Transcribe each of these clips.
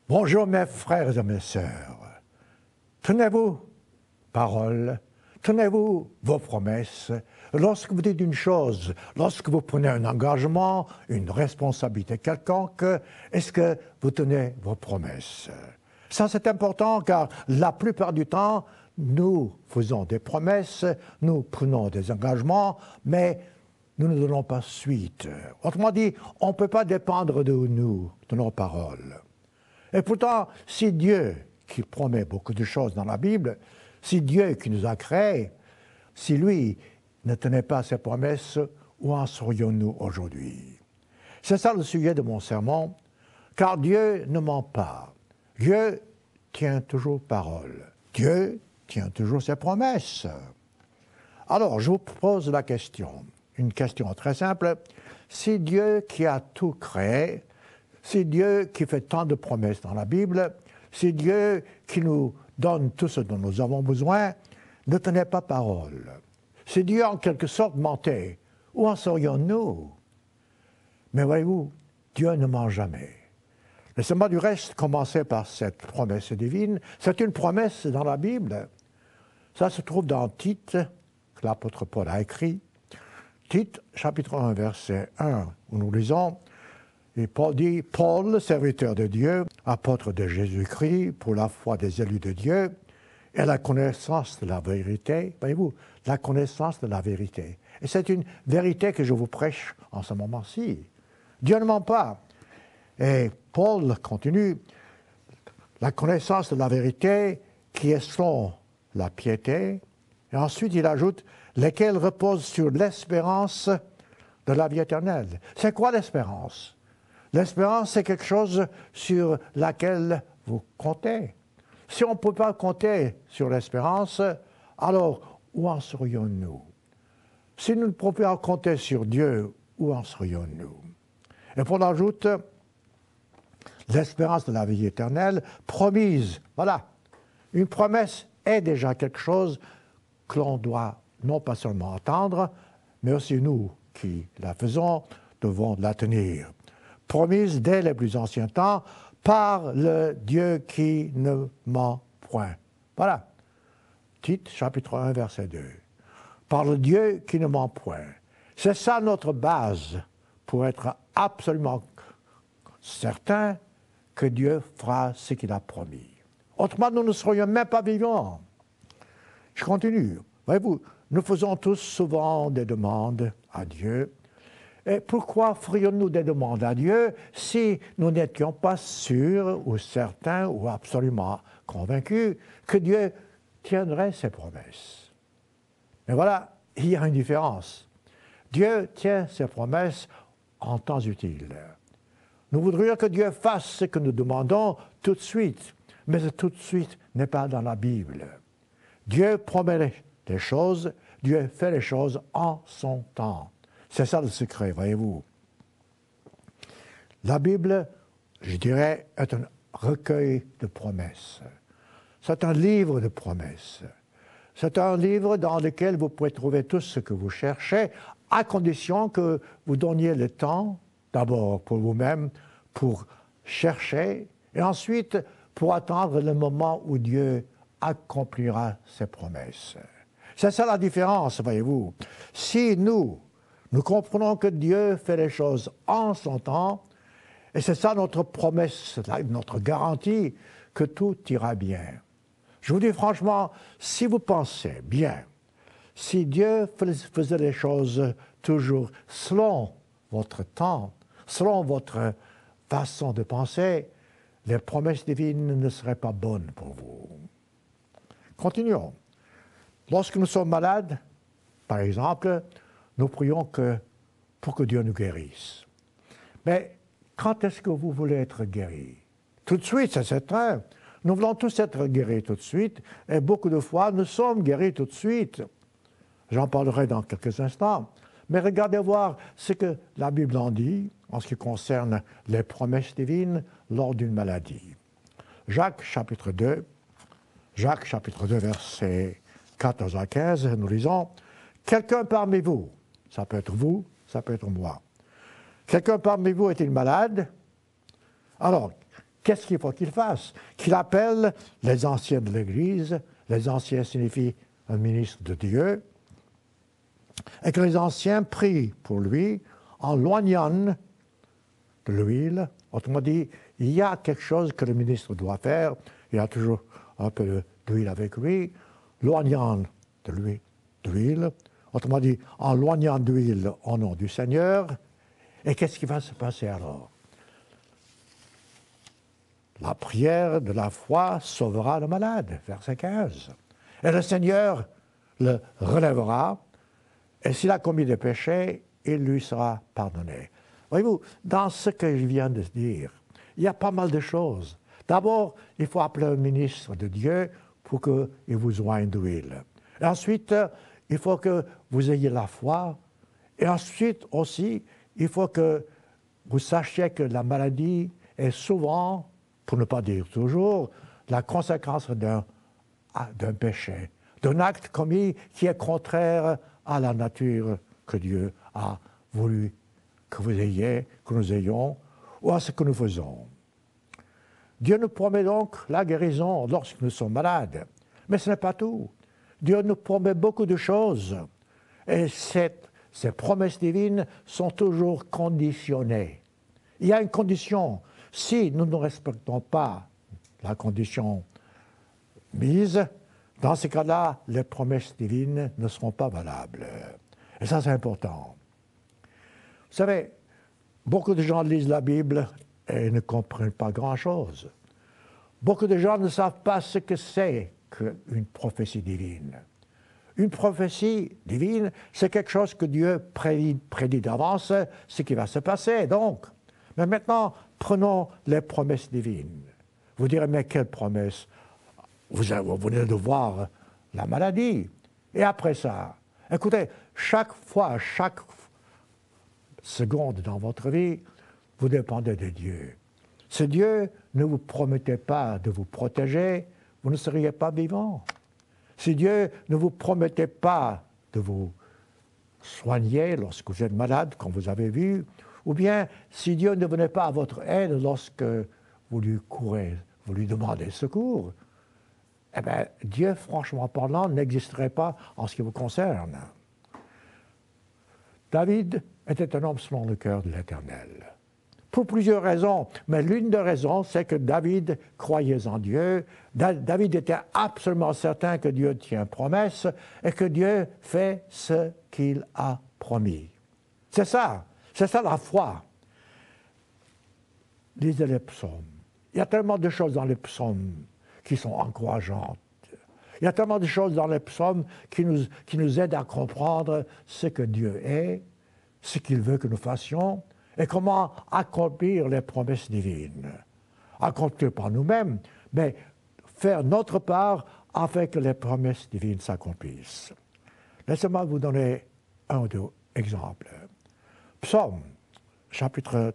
Bonjour mes frères et mes sœurs. Tenez-vous parole, tenez-vous vos promesses. Lorsque vous dites une chose, lorsque vous prenez un engagement, une responsabilité quelconque, est-ce que vous tenez vos promesses? Ça c'est important car la plupart du temps, nous faisons des promesses, nous prenons des engagements, mais nous ne donnons pas suite. Autrement dit, on ne peut pas dépendre de nous, de nos paroles. Et pourtant, si Dieu, qui promet beaucoup de choses dans la Bible, si Dieu qui nous a créés, si lui ne tenait pas ses promesses, où en serions-nous aujourd'hui? C'est ça le sujet de mon sermon, car Dieu ne ment pas. Dieu tient toujours parole. Dieu tient toujours ses promesses. Alors, je vous pose la question, une question très simple. Si Dieu qui a tout créé, si Dieu qui fait tant de promesses dans la Bible, si Dieu qui nous donne tout ce dont nous avons besoin, ne tenait pas parole, si Dieu en quelque sorte mentait, où en serions-nous? Mais voyez-vous, Dieu ne ment jamais. Laissez-moi du reste commencer par cette promesse divine. C'est une promesse dans la Bible. Ça se trouve dans Tite, que l'apôtre Paul a écrit. Tite, chapitre 1, verset 1, où nous lisons, et Paul dit, « Paul, serviteur de Dieu, apôtre de Jésus-Christ, pour la foi des élus de Dieu, et la connaissance de la vérité. » Voyez-vous, la connaissance de la vérité. Et c'est une vérité que je vous prêche en ce moment-ci. Dieu ne ment pas. Et Paul continue, « La connaissance de la vérité qui est selon la piété. » Et ensuite, il ajoute, « Lesquelles reposent sur l'espérance de la vie éternelle. » C'est quoi l'espérance? L'espérance, c'est quelque chose sur laquelle vous comptez. Si on ne peut pas compter sur l'espérance, alors où en serions-nous? Si nous ne pouvons pas compter sur Dieu, où en serions-nous? Et Paul ajoute, l'espérance de la vie éternelle promise. Voilà, une promesse est déjà quelque chose que l'on doit non pas seulement attendre, mais aussi nous qui la faisons devons la tenir. Promise dès les plus anciens temps par le Dieu qui ne ment point. Voilà. Tite, chapitre 1, verset 2. Par le Dieu qui ne ment point. C'est ça notre base pour être absolument certain que Dieu fera ce qu'il a promis. Autrement, nous ne serions même pas vivants. Je continue. Voyez-vous, nous faisons tous souvent des demandes à Dieu. Et pourquoi ferions-nous des demandes à Dieu si nous n'étions pas sûrs ou certains ou absolument convaincus que Dieu tiendrait ses promesses? Mais voilà, il y a une différence. Dieu tient ses promesses en temps utile. Nous voudrions que Dieu fasse ce que nous demandons tout de suite, mais ce tout de suite n'est pas dans la Bible. Dieu promet les choses, Dieu fait les choses en son temps. C'est ça le secret, voyez-vous. La Bible, je dirais, est un recueil de promesses. C'est un livre de promesses. C'est un livre dans lequel vous pouvez trouver tout ce que vous cherchez, à condition que vous donniez le temps, d'abord pour vous-même, pour chercher, et ensuite pour attendre le moment où Dieu accomplira ses promesses. C'est ça la différence, voyez-vous. Si nous comprenons que Dieu fait les choses en son temps, et c'est ça notre promesse, notre garantie, que tout ira bien. Je vous dis franchement, si vous pensez bien, si Dieu faisait les choses toujours selon votre temps, selon votre façon de penser, les promesses divines ne seraient pas bonnes pour vous. Continuons. Lorsque nous sommes malades, par exemple, nous prions pour que Dieu nous guérisse. Mais quand est-ce que vous voulez être guéri? Tout de suite, c'est certain. Nous voulons tous être guéris tout de suite, et beaucoup de fois, nous sommes guéris tout de suite. J'en parlerai dans quelques instants. Mais regardez voir ce que la Bible en dit en ce qui concerne les promesses divines lors d'une maladie. Jacques, chapitre 2, versets 14 à 15, nous lisons « Quelqu'un parmi vous, ça peut être vous, ça peut être moi, quelqu'un parmi vous est-il malade? Alors, qu'est-ce qu'il faut qu'il fasse? Qu'il appelle les anciens de l'Église, les anciens signifient un ministre de Dieu, et que les anciens prient pour lui en loignant de l'huile. Autrement dit, il y a quelque chose que le ministre doit faire, il y a toujours un peu d'huile avec lui, loignant de l'huile, autrement dit, en loignant d'huile au nom du Seigneur. Et qu'est-ce qui va se passer alors? La prière de la foi sauvera le malade, verset 15. Et le Seigneur le relèvera, et s'il a commis des péchés, il lui sera pardonné. Voyez-vous, dans ce que je viens de dire, il y a pas mal de choses. D'abord, il faut appeler un ministre de Dieu pour qu'il vous oigne d'huile. Et ensuite, il faut que vous ayez la foi. Et ensuite aussi, il faut que vous sachiez que la maladie est souvent, pour ne pas dire toujours, la conséquence d'un péché, d'un acte commis qui est contraire à la nature que Dieu a voulu que vous ayez, que nous ayons, ou à ce que nous faisons. Dieu nous promet donc la guérison lorsque nous sommes malades. Mais ce n'est pas tout. Dieu nous promet beaucoup de choses. Et ces promesses divines sont toujours conditionnées. Il y a une condition. Si nous ne respectons pas la condition mise, dans ce cas-là, les promesses divines ne seront pas valables. Et ça, c'est important. Vous savez, beaucoup de gens lisent la Bible et ne comprennent pas grand-chose. Beaucoup de gens ne savent pas ce que c'est qu'une prophétie divine. Une prophétie divine, c'est quelque chose que Dieu prédit d'avance, ce qui va se passer, donc. Mais maintenant, prenons les promesses divines. Vous direz, mais quelles promesses? Vous venez de voir la maladie. Et après ça, écoutez, chaque fois, chaque seconde dans votre vie, vous dépendez de Dieu. Si Dieu ne vous promettait pas de vous protéger, vous ne seriez pas vivant. Si Dieu ne vous promettait pas de vous soigner lorsque vous êtes malade, comme vous avez vu, ou bien si Dieu ne venait pas à votre aide lorsque vous lui courez, vous lui demandez secours, eh bien, Dieu, franchement parlant, n'existerait pas en ce qui vous concerne. David était un homme selon le cœur de l'Éternel. Pour plusieurs raisons, mais l'une des raisons, c'est que David croyait en Dieu. David était absolument certain que Dieu tient promesse et que Dieu fait ce qu'il a promis. C'est ça la foi. Lisez les psaumes. Il y a tellement de choses dans les psaumes qui sont encourageantes. Il y a tellement de choses dans les psaumes qui nous aident à comprendre ce que Dieu est, ce qu'il veut que nous fassions, et comment accomplir les promesses divines. Accomplir par nous-mêmes, mais faire notre part afin que les promesses divines s'accomplissent. Laissez-moi vous donner un ou deux exemples. Psaume, chapitre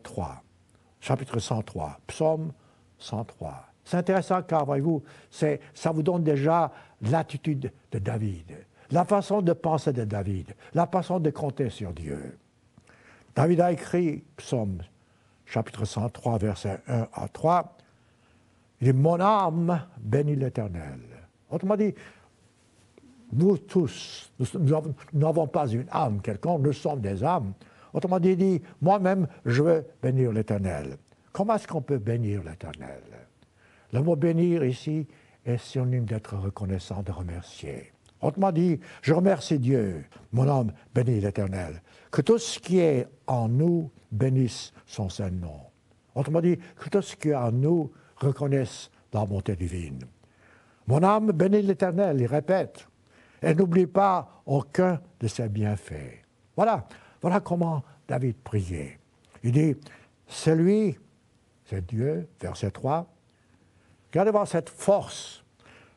103. Psaume 103. C'est intéressant car, voyez-vous, ça vous donne déjà l'attitude de David, la façon de penser de David, la façon de compter sur Dieu. David a écrit, Psaume, chapitre 103, versets 1 à 3, il dit « Mon âme bénit l'Éternel ». Autrement dit, nous tous, nous n'avons pas une âme quelconque, nous sommes des âmes. Autrement dit, il dit « Moi-même, je veux bénir l'Éternel ». Comment est-ce qu'on peut bénir l'Éternel? Le mot « bénir » ici est synonyme d'être reconnaissant, de remercier. Autrement dit, je remercie Dieu, mon âme bénit l'Éternel. Que tout ce qui est en nous bénisse son saint nom. Autrement dit, que tout ce qui est en nous reconnaisse la bonté divine. Mon âme bénit l'Éternel, il répète, et n'oublie pas aucun de ses bienfaits. Voilà comment David priait. Il dit, c'est lui, c'est Dieu, verset 3. Regardez voir cette force.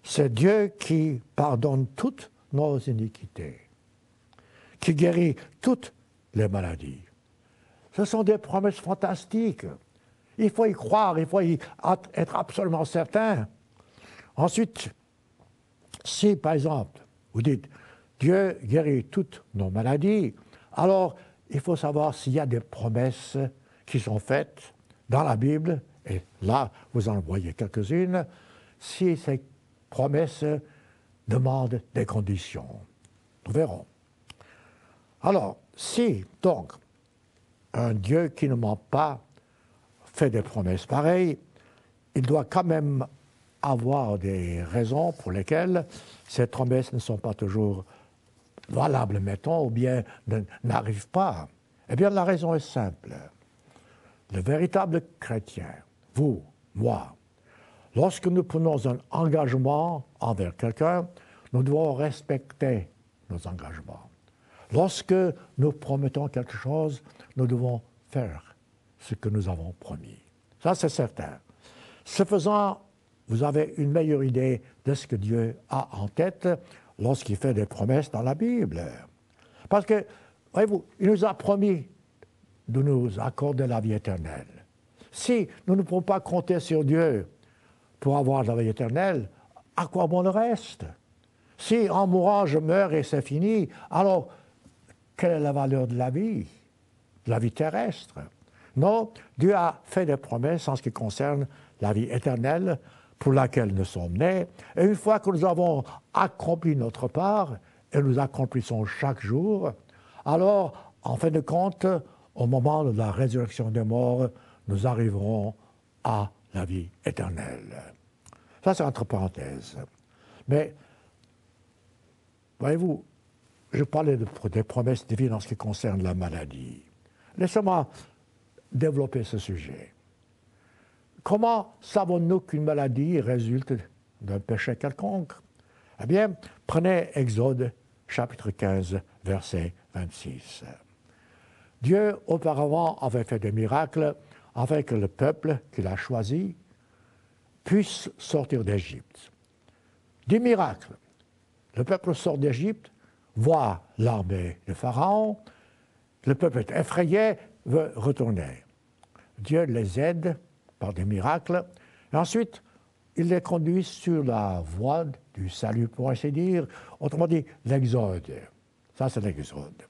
C'est Dieu qui pardonne toutes nos iniquités, qui guérit toutes les maladies. Ce sont des promesses fantastiques. Il faut y croire, il faut y être absolument certain. Ensuite, si par exemple, vous dites, Dieu guérit toutes nos maladies, alors il faut savoir s'il y a des promesses qui sont faites dans la Bible et là, vous en voyez quelques-unes, si ces promesses demandent des conditions. Nous verrons. Alors, si donc un Dieu qui ne ment pas fait des promesses pareilles, il doit quand même avoir des raisons pour lesquelles ces promesses ne sont pas toujours valables, mettons, ou bien n'arrivent pas. Eh bien, la raison est simple. Le véritable chrétien, vous, moi, lorsque nous prenons un engagement envers quelqu'un, nous devons respecter nos engagements. Lorsque nous promettons quelque chose, nous devons faire ce que nous avons promis. Ça, c'est certain. Ce faisant, vous avez une meilleure idée de ce que Dieu a en tête lorsqu'il fait des promesses dans la Bible. Parce que, voyez-vous, il nous a promis de nous accorder la vie éternelle. Si nous ne pouvons pas compter sur Dieu pour avoir la vie éternelle, à quoi bon le reste? Si en mourant je meurs et c'est fini, alors quelle est la valeur de la vie terrestre? Non, Dieu a fait des promesses en ce qui concerne la vie éternelle pour laquelle nous sommes nés. Et une fois que nous avons accompli notre part, et nous accomplissons chaque jour, alors, en fin de compte, au moment de la résurrection des morts, nous arriverons à la vie éternelle. Ça, c'est entre parenthèses. Mais, voyez-vous, je parlais des promesses divines en ce qui concerne la maladie. Laissez-moi développer ce sujet. Comment savons-nous qu'une maladie résulte d'un péché quelconque? Eh bien, prenez Exode, chapitre 15, verset 26. Dieu, auparavant, avait fait des miracles afin que le peuple qu'il a choisi puisse sortir d'Égypte. Des miracles. Le peuple sort d'Égypte, voit l'armée de Pharaon, le peuple est effrayé, veut retourner. Dieu les aide par des miracles, et ensuite, il les conduit sur la voie du salut, pour ainsi dire, autrement dit, l'Exode. Ça, c'est l'Exode.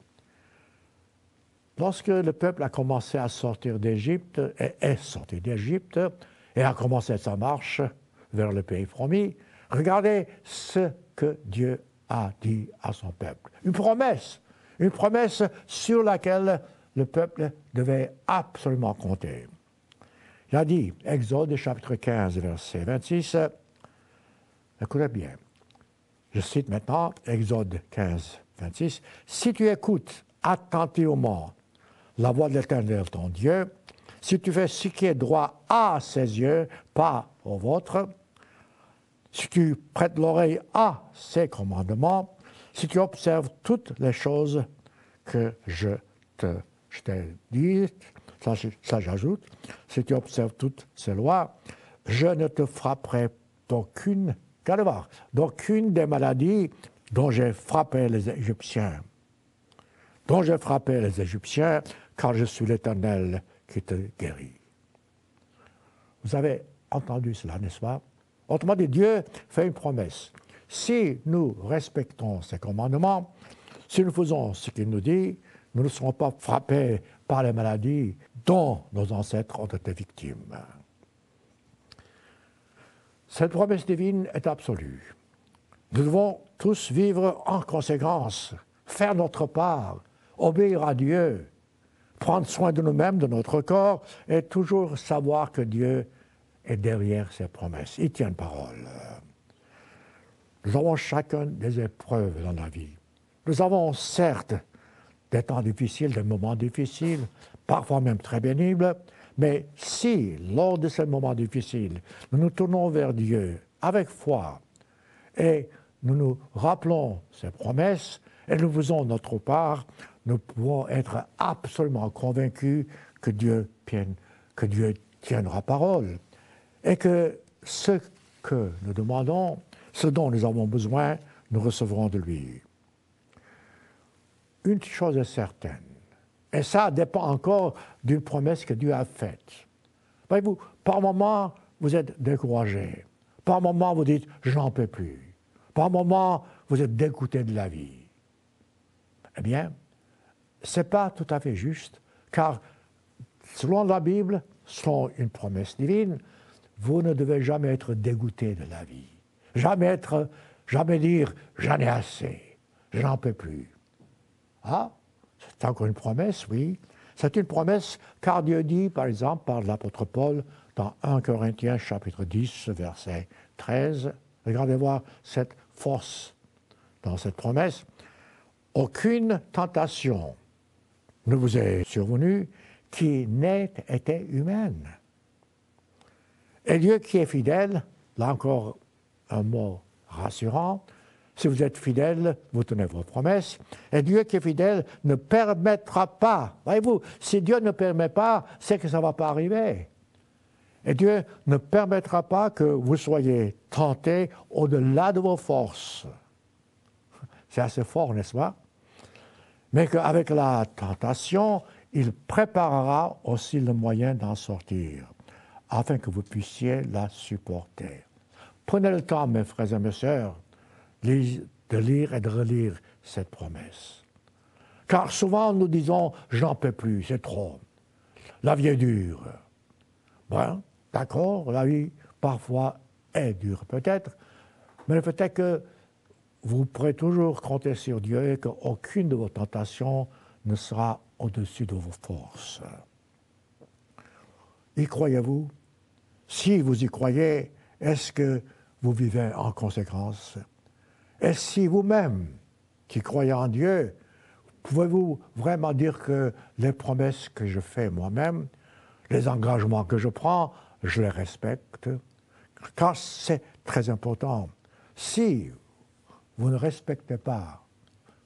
Lorsque le peuple a commencé à sortir d'Égypte, et est sorti d'Égypte, et a commencé sa marche vers le pays promis, regardez ce que Dieu a dit à son peuple. Une promesse sur laquelle le peuple devait absolument compter. Il a dit, Exode chapitre 15, verset 26, écoutez bien, je cite maintenant Exode 15, 26, « Si tu écoutes attentivement la voix de l'Éternel ton Dieu, si tu fais ce qui est droit à ses yeux, pas au vôtre, si tu prêtes l'oreille à ses commandements, si tu observes toutes les choses que je t'ai dites, ça j'ajoute, si tu observes toutes ces lois, je ne te frapperai d'aucune des maladies dont j'ai frappé les Égyptiens. Car je suis l'Éternel qui te guérit. Vous avez entendu cela, n'est-ce pas? Autrement dit, Dieu fait une promesse. Si nous respectons ses commandements, si nous faisons ce qu'il nous dit, nous ne serons pas frappés par les maladies dont nos ancêtres ont été victimes. Cette promesse divine est absolue. Nous devons tous vivre en conséquence, faire notre part, obéir à Dieu, prendre soin de nous-mêmes, de notre corps, et toujours savoir que Dieu est derrière ses promesses. Il tient parole. Nous avons chacun des épreuves dans la vie. Nous avons certes des temps difficiles, des moments difficiles, parfois même très pénibles, mais si, lors de ces moments difficiles, nous nous tournons vers Dieu avec foi et nous nous rappelons ses promesses et nous faisons notre part, nous pouvons être absolument convaincus que Dieu tiendra parole et que ce que nous demandons, ce dont nous avons besoin, nous recevrons de lui. Une chose est certaine, et ça dépend encore d'une promesse que Dieu a faite. Voyez-vous, par moments, vous êtes découragé. Par moments, vous dites « j'en peux plus ». Par moments, vous êtes dégoûté de la vie. Eh bien, ce n'est pas tout à fait juste, car selon la Bible, selon une promesse divine, vous ne devez jamais être dégoûté de la vie. Jamais dire « j'en ai assez, je n'en peux plus ». Ah, c'est encore une promesse, oui. C'est une promesse car Dieu dit, par exemple, par l'apôtre Paul, dans 1 Corinthiens chapitre 10, verset 13, regardez voir cette force dans cette promesse. Aucune tentation ne vous est survenue qui n'ait été humaine. Et Dieu qui est fidèle, là encore un mot rassurant, si vous êtes fidèle, vous tenez vos promesses, et Dieu qui est fidèle ne permettra pas, voyez-vous, si Dieu ne permet pas, c'est que ça ne va pas arriver. Et Dieu ne permettra pas que vous soyez tentés au-delà de vos forces. C'est assez fort, n'est-ce pas? Mais qu'avec la tentation, il préparera aussi le moyen d'en sortir, afin que vous puissiez la supporter. Prenez le temps, mes frères et mes sœurs, de lire et de relire cette promesse. Car souvent nous disons « je n'en peux plus, c'est trop, la vie est dure ». Bon, d'accord, la vie parfois est dure peut-être, mais le fait est que vous pourrez toujours compter sur Dieu et qu'aucune de vos tentations ne sera au-dessus de vos forces. Y croyez-vous? Si vous y croyez, est-ce que vous vivez en conséquence? Et si vous-même, qui croyez en Dieu, pouvez-vous vraiment dire que les promesses que je fais moi-même, les engagements que je prends, je les respecte? Car c'est très important. Si vous ne respectez pas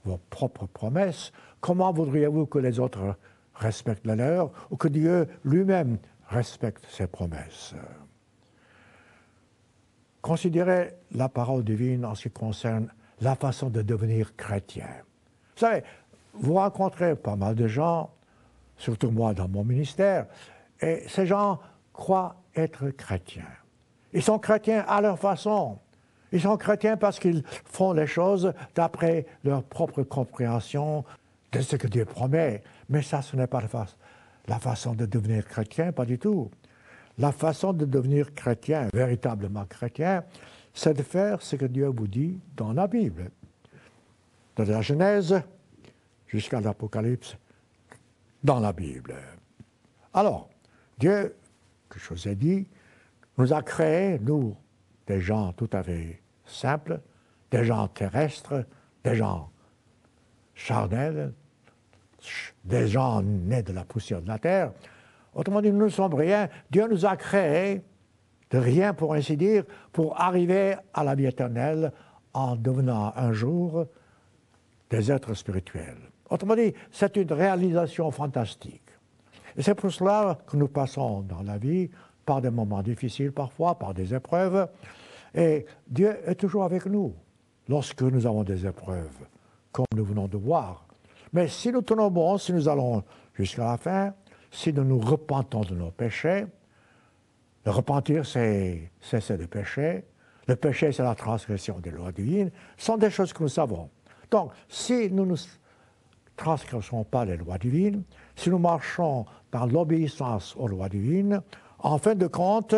vos propres promesses, comment voudriez-vous que les autres respectent les leurs ou que Dieu lui-même respecte ses promesses? Considérez la parole divine en ce qui concerne la façon de devenir chrétien. Vous savez, vous rencontrez pas mal de gens, surtout moi dans mon ministère, et ces gens croient être chrétiens. Ils sont chrétiens à leur façon. Ils sont chrétiens parce qu'ils font les choses d'après leur propre compréhension de ce que Dieu promet. Mais ça, ce n'est pas la façon de devenir chrétien, pas du tout. La façon de devenir chrétien, véritablement chrétien, c'est de faire ce que Dieu vous dit dans la Bible. De la Genèse jusqu'à l'Apocalypse, dans la Bible. Alors, Dieu, que je vous ai dit, nous a créés, nous, des gens tout à fait simples, des gens terrestres, des gens charnels, des gens nés de la poussière de la terre. Autrement dit, nous ne sommes rien. Dieu nous a créés de rien, pour ainsi dire, pour arriver à la vie éternelle en devenant un jour des êtres spirituels. Autrement dit, c'est une réalisation fantastique. Et c'est pour cela que nous passons dans la vie par des moments difficiles parfois, par des épreuves. Et Dieu est toujours avec nous lorsque nous avons des épreuves, comme nous venons de voir. Mais si nous tenons bon, si nous allons jusqu'à la fin, si nous nous repentons de nos péchés, le repentir, c'est cesser de pécher. Le péché, c'est la transgression des lois divines. Ce sont des choses que nous savons. Donc, si nous ne transgressons pas les lois divines, si nous marchons dans l'obéissance aux lois divines, en fin de compte,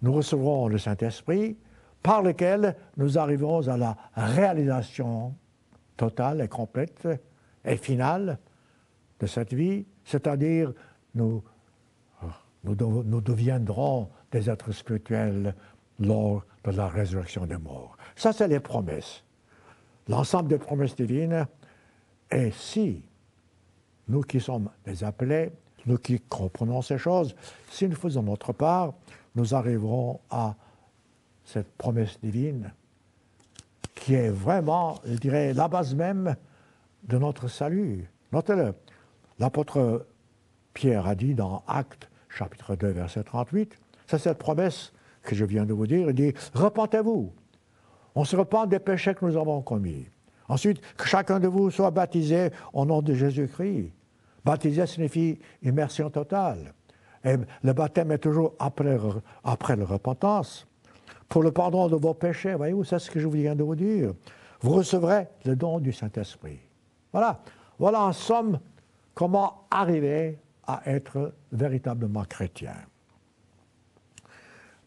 nous recevrons le Saint-Esprit par lequel nous arriverons à la réalisation totale et complète et finale de cette vie, c'est-à-dire nous deviendrons des êtres spirituels lors de la résurrection des morts. Ça, c'est les promesses. L'ensemble des promesses divines. Et si nous qui sommes des appelés, nous qui comprenons ces choses, si nous faisons notre part, nous arriverons à cette promesse divine qui est vraiment, je dirais, la base même de notre salut. Notez-le, l'apôtre Pierre a dit dans Actes, chapitre 2, verset 38, c'est cette promesse que je viens de vous dire, il dit « Repentez-vous, on se repent des péchés que nous avons commis. Ensuite, que chacun de vous soit baptisé au nom de Jésus-Christ. » Baptiser signifie immersion totale. Et le baptême est toujours après la repentance. Pour le pardon de vos péchés, voyez-vous, c'est ce que je viens de vous dire. Vous recevrez le don du Saint-Esprit. Voilà en somme comment arriver à être véritablement chrétien.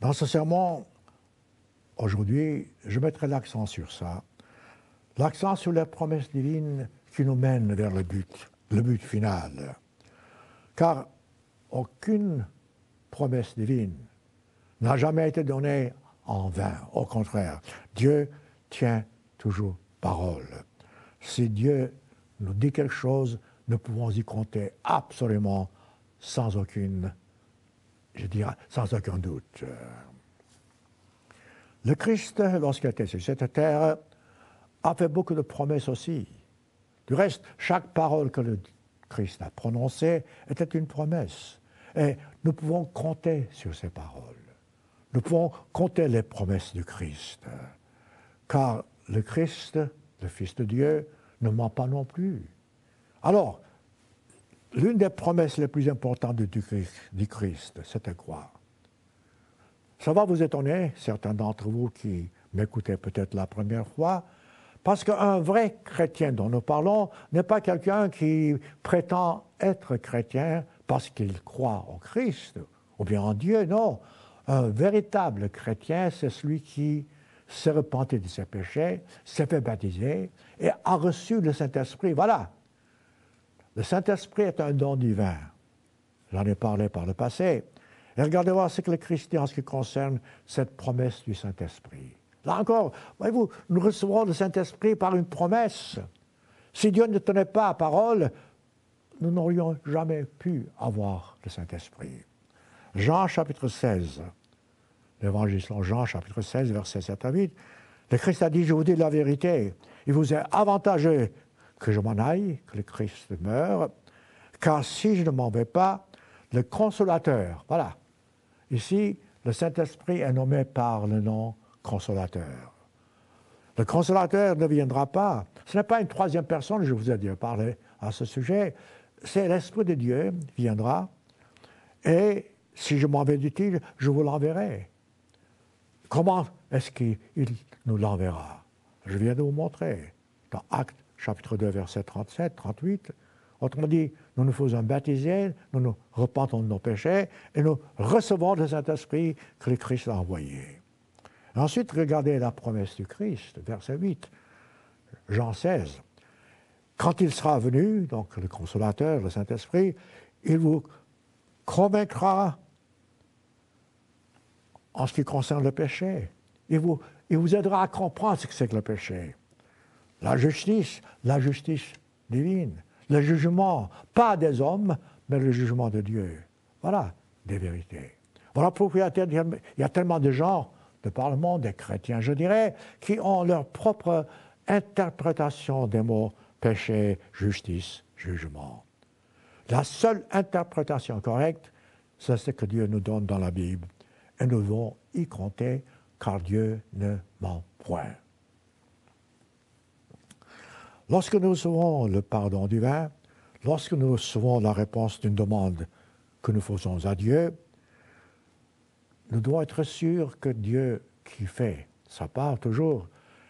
Dans ce sermon, aujourd'hui, je mettrai l'accent sur ça, l'accent sur les promesses divines qui nous mènent vers le but final. Car aucune promesse divine n'a jamais été donnée en vain. Au contraire, Dieu tient toujours parole. Si Dieu nous dit quelque chose, nous pouvons y compter absolument sans aucun doute. Le Christ, lorsqu'il était sur cette terre, a fait beaucoup de promesses aussi. Du reste, chaque parole que le Christ a prononcée était une promesse. Et nous pouvons compter sur ces paroles. Nous pouvons compter les promesses du Christ. Car le Christ, le Fils de Dieu, ne ment pas non plus. Alors, l'une des promesses les plus importantes du Christ, c'était quoi? Ça va vous étonner, certains d'entre vous qui m'écoutaient peut-être la première fois, parce qu'un vrai chrétien dont nous parlons n'est pas quelqu'un qui prétend être chrétien parce qu'il croit au Christ ou bien en Dieu, non. Un véritable chrétien, c'est celui qui s'est repenti de ses péchés, s'est fait baptiser et a reçu le Saint-Esprit. Voilà. Le Saint-Esprit est un don divin. J'en ai parlé par le passé. Et regardez voir ce que le Christ dit en ce qui concerne cette promesse du Saint-Esprit. Là encore, voyez-vous, nous recevons le Saint-Esprit par une promesse. Si Dieu ne tenait pas à parole, nous n'aurions jamais pu avoir le Saint-Esprit. Jean chapitre 16, l'évangile selon Jean chapitre 16, versets 7 à 8, le Christ a dit, je vous dis la vérité, il vous est avantageux que je m'en aille, que le Christ meure, car si je ne m'en vais pas, le Consolateur, voilà, ici, le Saint-Esprit est nommé par le nom Consolateur. Le Consolateur ne viendra pas. Ce n'est pas une troisième personne, je vous ai déjà parlé à ce sujet. C'est l'Esprit de Dieu qui viendra. Et si je m'en vais, dit-il, je vous l'enverrai. Comment est-ce qu'il nous l'enverra? Je viens de vous montrer. Dans Actes chapitre 2, versets 37, 38, autrement dit, nous nous faisons baptiser, nous nous repentons de nos péchés et nous recevons le Saint-Esprit que le Christ a envoyé. Ensuite, regardez la promesse du Christ, verset 8, Jean 16. Quand il sera venu, donc le Consolateur, le Saint-Esprit, il vous convaincra en ce qui concerne le péché. Il vous aidera à comprendre ce que c'est que le péché. La justice divine. Le jugement, pas des hommes, mais le jugement de Dieu. Voilà des vérités. Voilà pourquoi il y a tellement de gens de par le monde, des chrétiens, je dirais, qui ont leur propre interprétation des mots péché, justice, jugement. La seule interprétation correcte, c'est ce que Dieu nous donne dans la Bible. Et nous devons y compter, car Dieu ne ment point. Lorsque nous recevons le pardon divin, lorsque nous recevons la réponse d'une demande que nous faisons à Dieu, nous devons être sûrs que Dieu qui fait sa part toujours.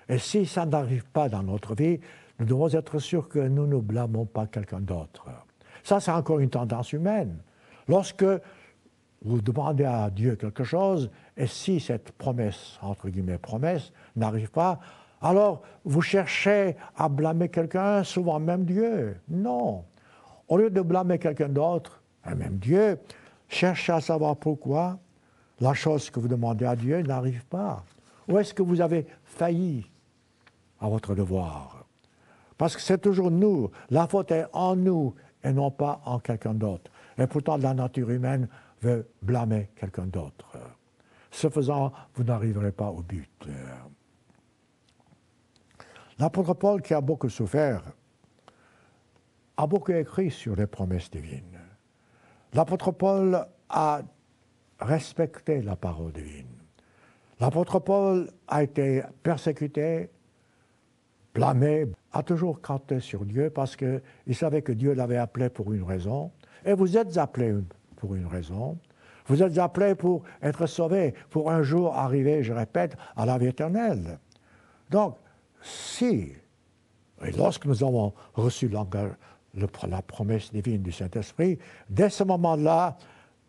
Et si ça n'arrive pas dans notre vie, nous devons être sûrs que nous ne blâmons pas quelqu'un d'autre. Ça, c'est encore une tendance humaine. Lorsque vous demandez à Dieu quelque chose, et si cette promesse, entre guillemets promesse, n'arrive pas, alors vous cherchez à blâmer quelqu'un, souvent même Dieu. Non. Au lieu de blâmer quelqu'un d'autre, et même Dieu, cherchez à savoir pourquoi la chose que vous demandez à Dieu n'arrive pas. Où est-ce que vous avez failli à votre devoir? Parce que c'est toujours nous. La faute est en nous et non pas en quelqu'un d'autre. Et pourtant, la nature humaine veut blâmer quelqu'un d'autre. Ce faisant, vous n'arriverez pas au but. L'apôtre Paul, qui a beaucoup souffert, a beaucoup écrit sur les promesses divines. L'apôtre Paul a respecté la parole divine. L'apôtre Paul a été persécuté, blâmé, a toujours compté sur Dieu parce qu'il savait que Dieu l'avait appelé pour une raison. Et vous êtes appelés pour une raison. Vous êtes appelés pour être sauvés, pour un jour arriver, je répète, à la vie éternelle. Donc, si, et lorsque nous avons reçu la promesse divine du Saint-Esprit, dès ce moment-là,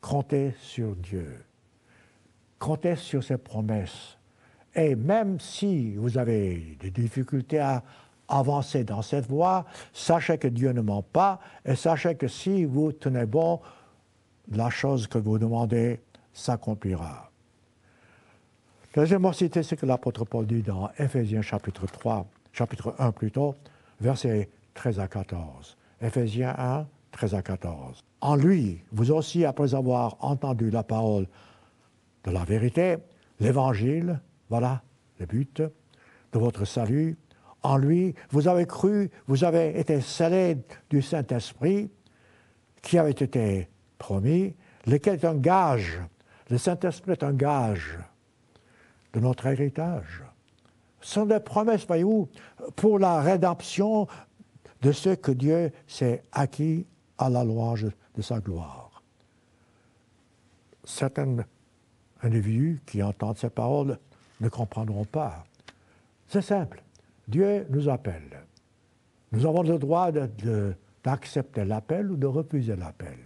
comptez sur Dieu. Comptez sur ses promesses. Et même si vous avez des difficultés à avancer dans cette voie, sachez que Dieu ne ment pas et sachez que si vous tenez bon, la chose que vous demandez s'accomplira. Deuxièmement, citer ce que l'apôtre Paul dit dans Éphésiens chapitre 1 plutôt, versets 13 à 14. Éphésiens 1, 13 à 14. En lui, vous aussi, après avoir entendu la parole de la vérité, l'évangile, voilà le but de votre salut. En lui, vous avez cru, vous avez été scellés du Saint-Esprit qui avait été promis, lequel est un gage. Le Saint-Esprit est un gage de notre héritage. Ce sont des promesses, voyez-vous, pour la rédemption de ce que Dieu s'est acquis à la louange de sa gloire. Certains individus qui entendent ces paroles ne comprendront pas. C'est simple. Dieu nous appelle. Nous avons le droit d'accepter l'appel ou de refuser l'appel.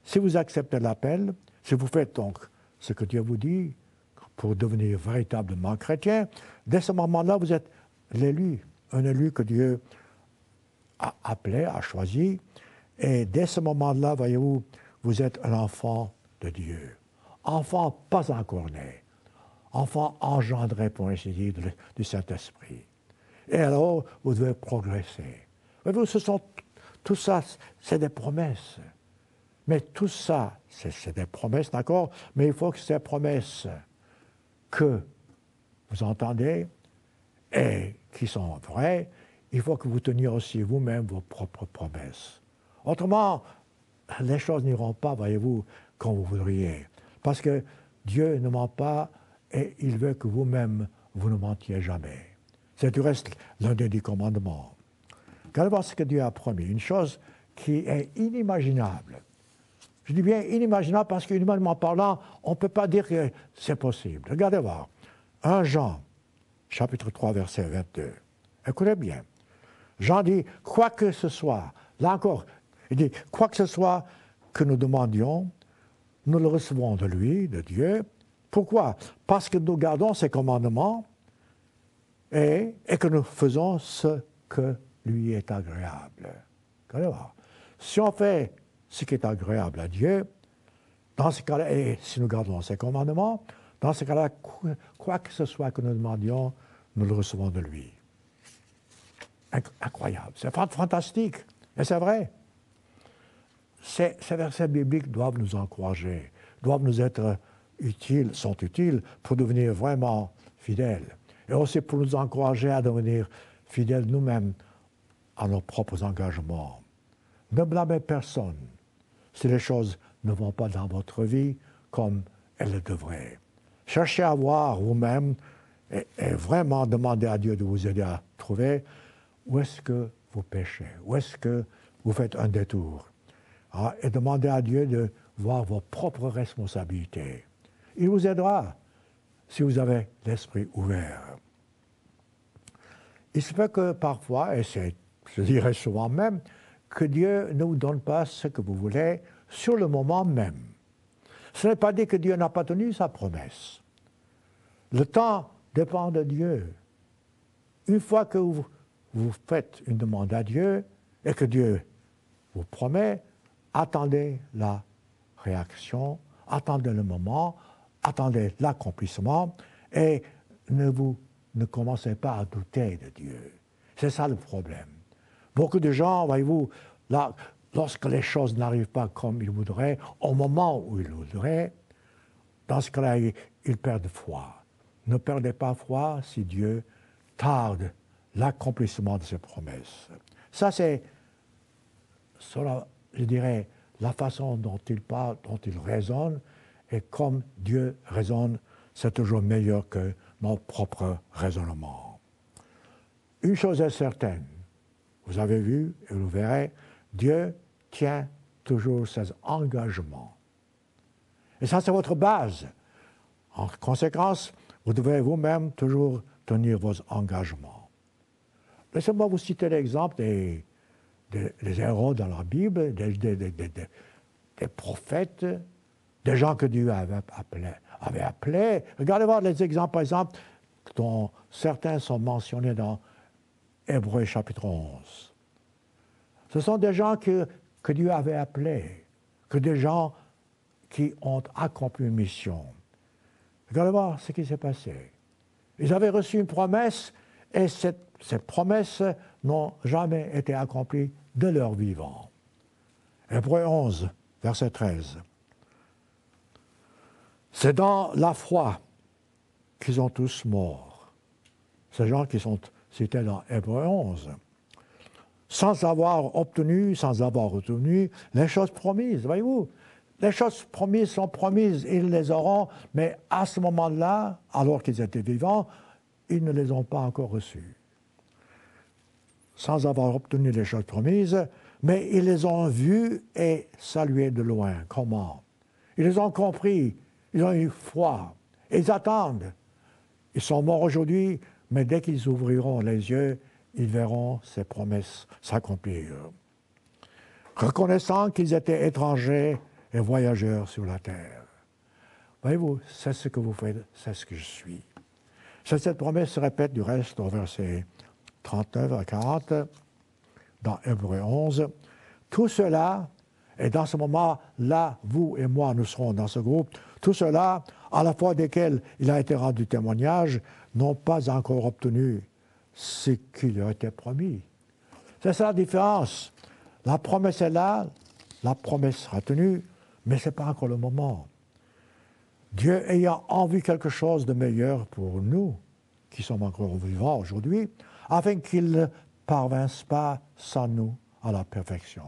Si vous acceptez l'appel, si vous faites donc ce que Dieu vous dit pour devenir véritablement chrétien, dès ce moment-là, vous êtes l'élu, un élu que Dieu a appelé, a choisi, et dès ce moment-là, voyez-vous, vous êtes un enfant de Dieu. Enfant pas encore né, enfant engendré, pour ainsi dire, du Saint-Esprit. Et alors, vous devez progresser. Voyez-vous, tout ça, c'est des promesses. Mais tout ça, c'est des promesses, d'accord? Mais il faut que ces promesses que vous entendez et qui sont vraies, il faut que vous teniez aussi vous-même vos propres promesses. Autrement, les choses n'iront pas, voyez-vous, comme vous voudriez. Parce que Dieu ne ment pas et il veut que vous-même, vous ne mentiez jamais. C'est du reste l'un des 10 commandements. Regardez voir ce que Dieu a promis, une chose qui est inimaginable. Je dis bien inimaginable parce qu'humainement parlant, on ne peut pas dire que c'est possible. Regardez voir. 1 Jean, chapitre 3, verset 22. Écoutez bien. Jean dit, quoi que ce soit, là encore, il dit, quoi que ce soit que nous demandions, nous le recevons de lui, de Dieu. Pourquoi? Parce que nous gardons ses commandements et que nous faisons ce que lui est agréable. Regardez voir. Si on fait ce qui est agréable à Dieu, dans ce cas-là, et si nous gardons ses commandements, dans ce cas-là, quoi que ce soit que nous demandions, nous le recevons de lui. Incroyable, c'est fantastique, et c'est vrai. Ces versets bibliques doivent nous encourager, doivent nous être utiles, sont utiles pour devenir vraiment fidèles. Et aussi pour nous encourager à devenir fidèles nous-mêmes à nos propres engagements. Ne blâmez personne si les choses ne vont pas dans votre vie comme elles le devraient. Cherchez à voir vous-même et vraiment demandez à Dieu de vous aider à trouver où est-ce que vous péchez, où est-ce que vous faites un détour. Et demandez à Dieu de voir vos propres responsabilités. Il vous aidera si vous avez l'esprit ouvert. Il se peut que parfois, et je dirais souvent même, que Dieu ne vous donne pas ce que vous voulez sur le moment même. Ce n'est pas dit que Dieu n'a pas tenu sa promesse. Le temps dépend de Dieu. Une fois que vous faites une demande à Dieu et que Dieu vous promet, attendez la réaction, attendez le moment, attendez l'accomplissement et ne commencez pas à douter de Dieu. C'est ça le problème. Beaucoup de gens, voyez-vous, là, lorsque les choses n'arrivent pas comme ils voudraient, au moment où ils voudraient, dans ce cas-là, ils perdent foi. Ne perdez pas foi si Dieu tarde l'accomplissement de ses promesses. Ça, c'est, je dirais, la façon dont il parle, dont il raisonne, et comme Dieu raisonne, c'est toujours meilleur que nos propres raisonnements. Une chose est certaine, vous avez vu et vous verrez, Dieu tient toujours ses engagements. Et ça, c'est votre base. En conséquence, vous devez vous-même toujours tenir vos engagements. Laissez-moi vous citer l'exemple des héros dans la Bible, des prophètes, des gens que Dieu avait appelés. Regardez voir les exemples, par exemple, dont certains sont mentionnés dans Hébreux chapitre 11. Ce sont des gens que Dieu avait appelés, que des gens qui ont accompli une mission. Regardez voir ce qui s'est passé. Ils avaient reçu une promesse et ces promesses n'ont jamais été accomplies de leur vivant. Hébreux 11, verset 13. C'est dans la foi qu'ils ont tous morts. Ces gens qui sont cités dans Hébreux 11. Sans avoir retenu les choses promises. Voyez-vous, les choses promises sont promises, ils les auront, mais à ce moment-là, alors qu'ils étaient vivants, ils ne les ont pas encore reçues. Sans avoir obtenu les choses promises, mais ils les ont vues et saluées de loin. Comment? Ils les ont compris, ils ont eu foi, ils attendent. Ils sont morts aujourd'hui, mais dès qu'ils ouvriront les yeux, ils verront ces promesses s'accomplir. Reconnaissant qu'ils étaient étrangers et voyageurs sur la terre. Voyez-vous, c'est ce que vous faites, c'est ce que je suis. Cette promesse se répète du reste au verset 39 à 40 dans Hébreux 11. Tout cela, et dans ce moment-là, vous et moi, nous serons dans ce groupe, tout cela, à la fois desquels il a été rendu témoignage, n'ont pas encore obtenu ce qui leur était promis. C'est ça la différence. La promesse est là, la promesse sera tenue, mais ce n'est pas encore le moment. Dieu ayant envie quelque chose de meilleur pour nous, qui sommes encore vivants aujourd'hui, afin qu'il ne parvinsse pas sans nous à la perfection.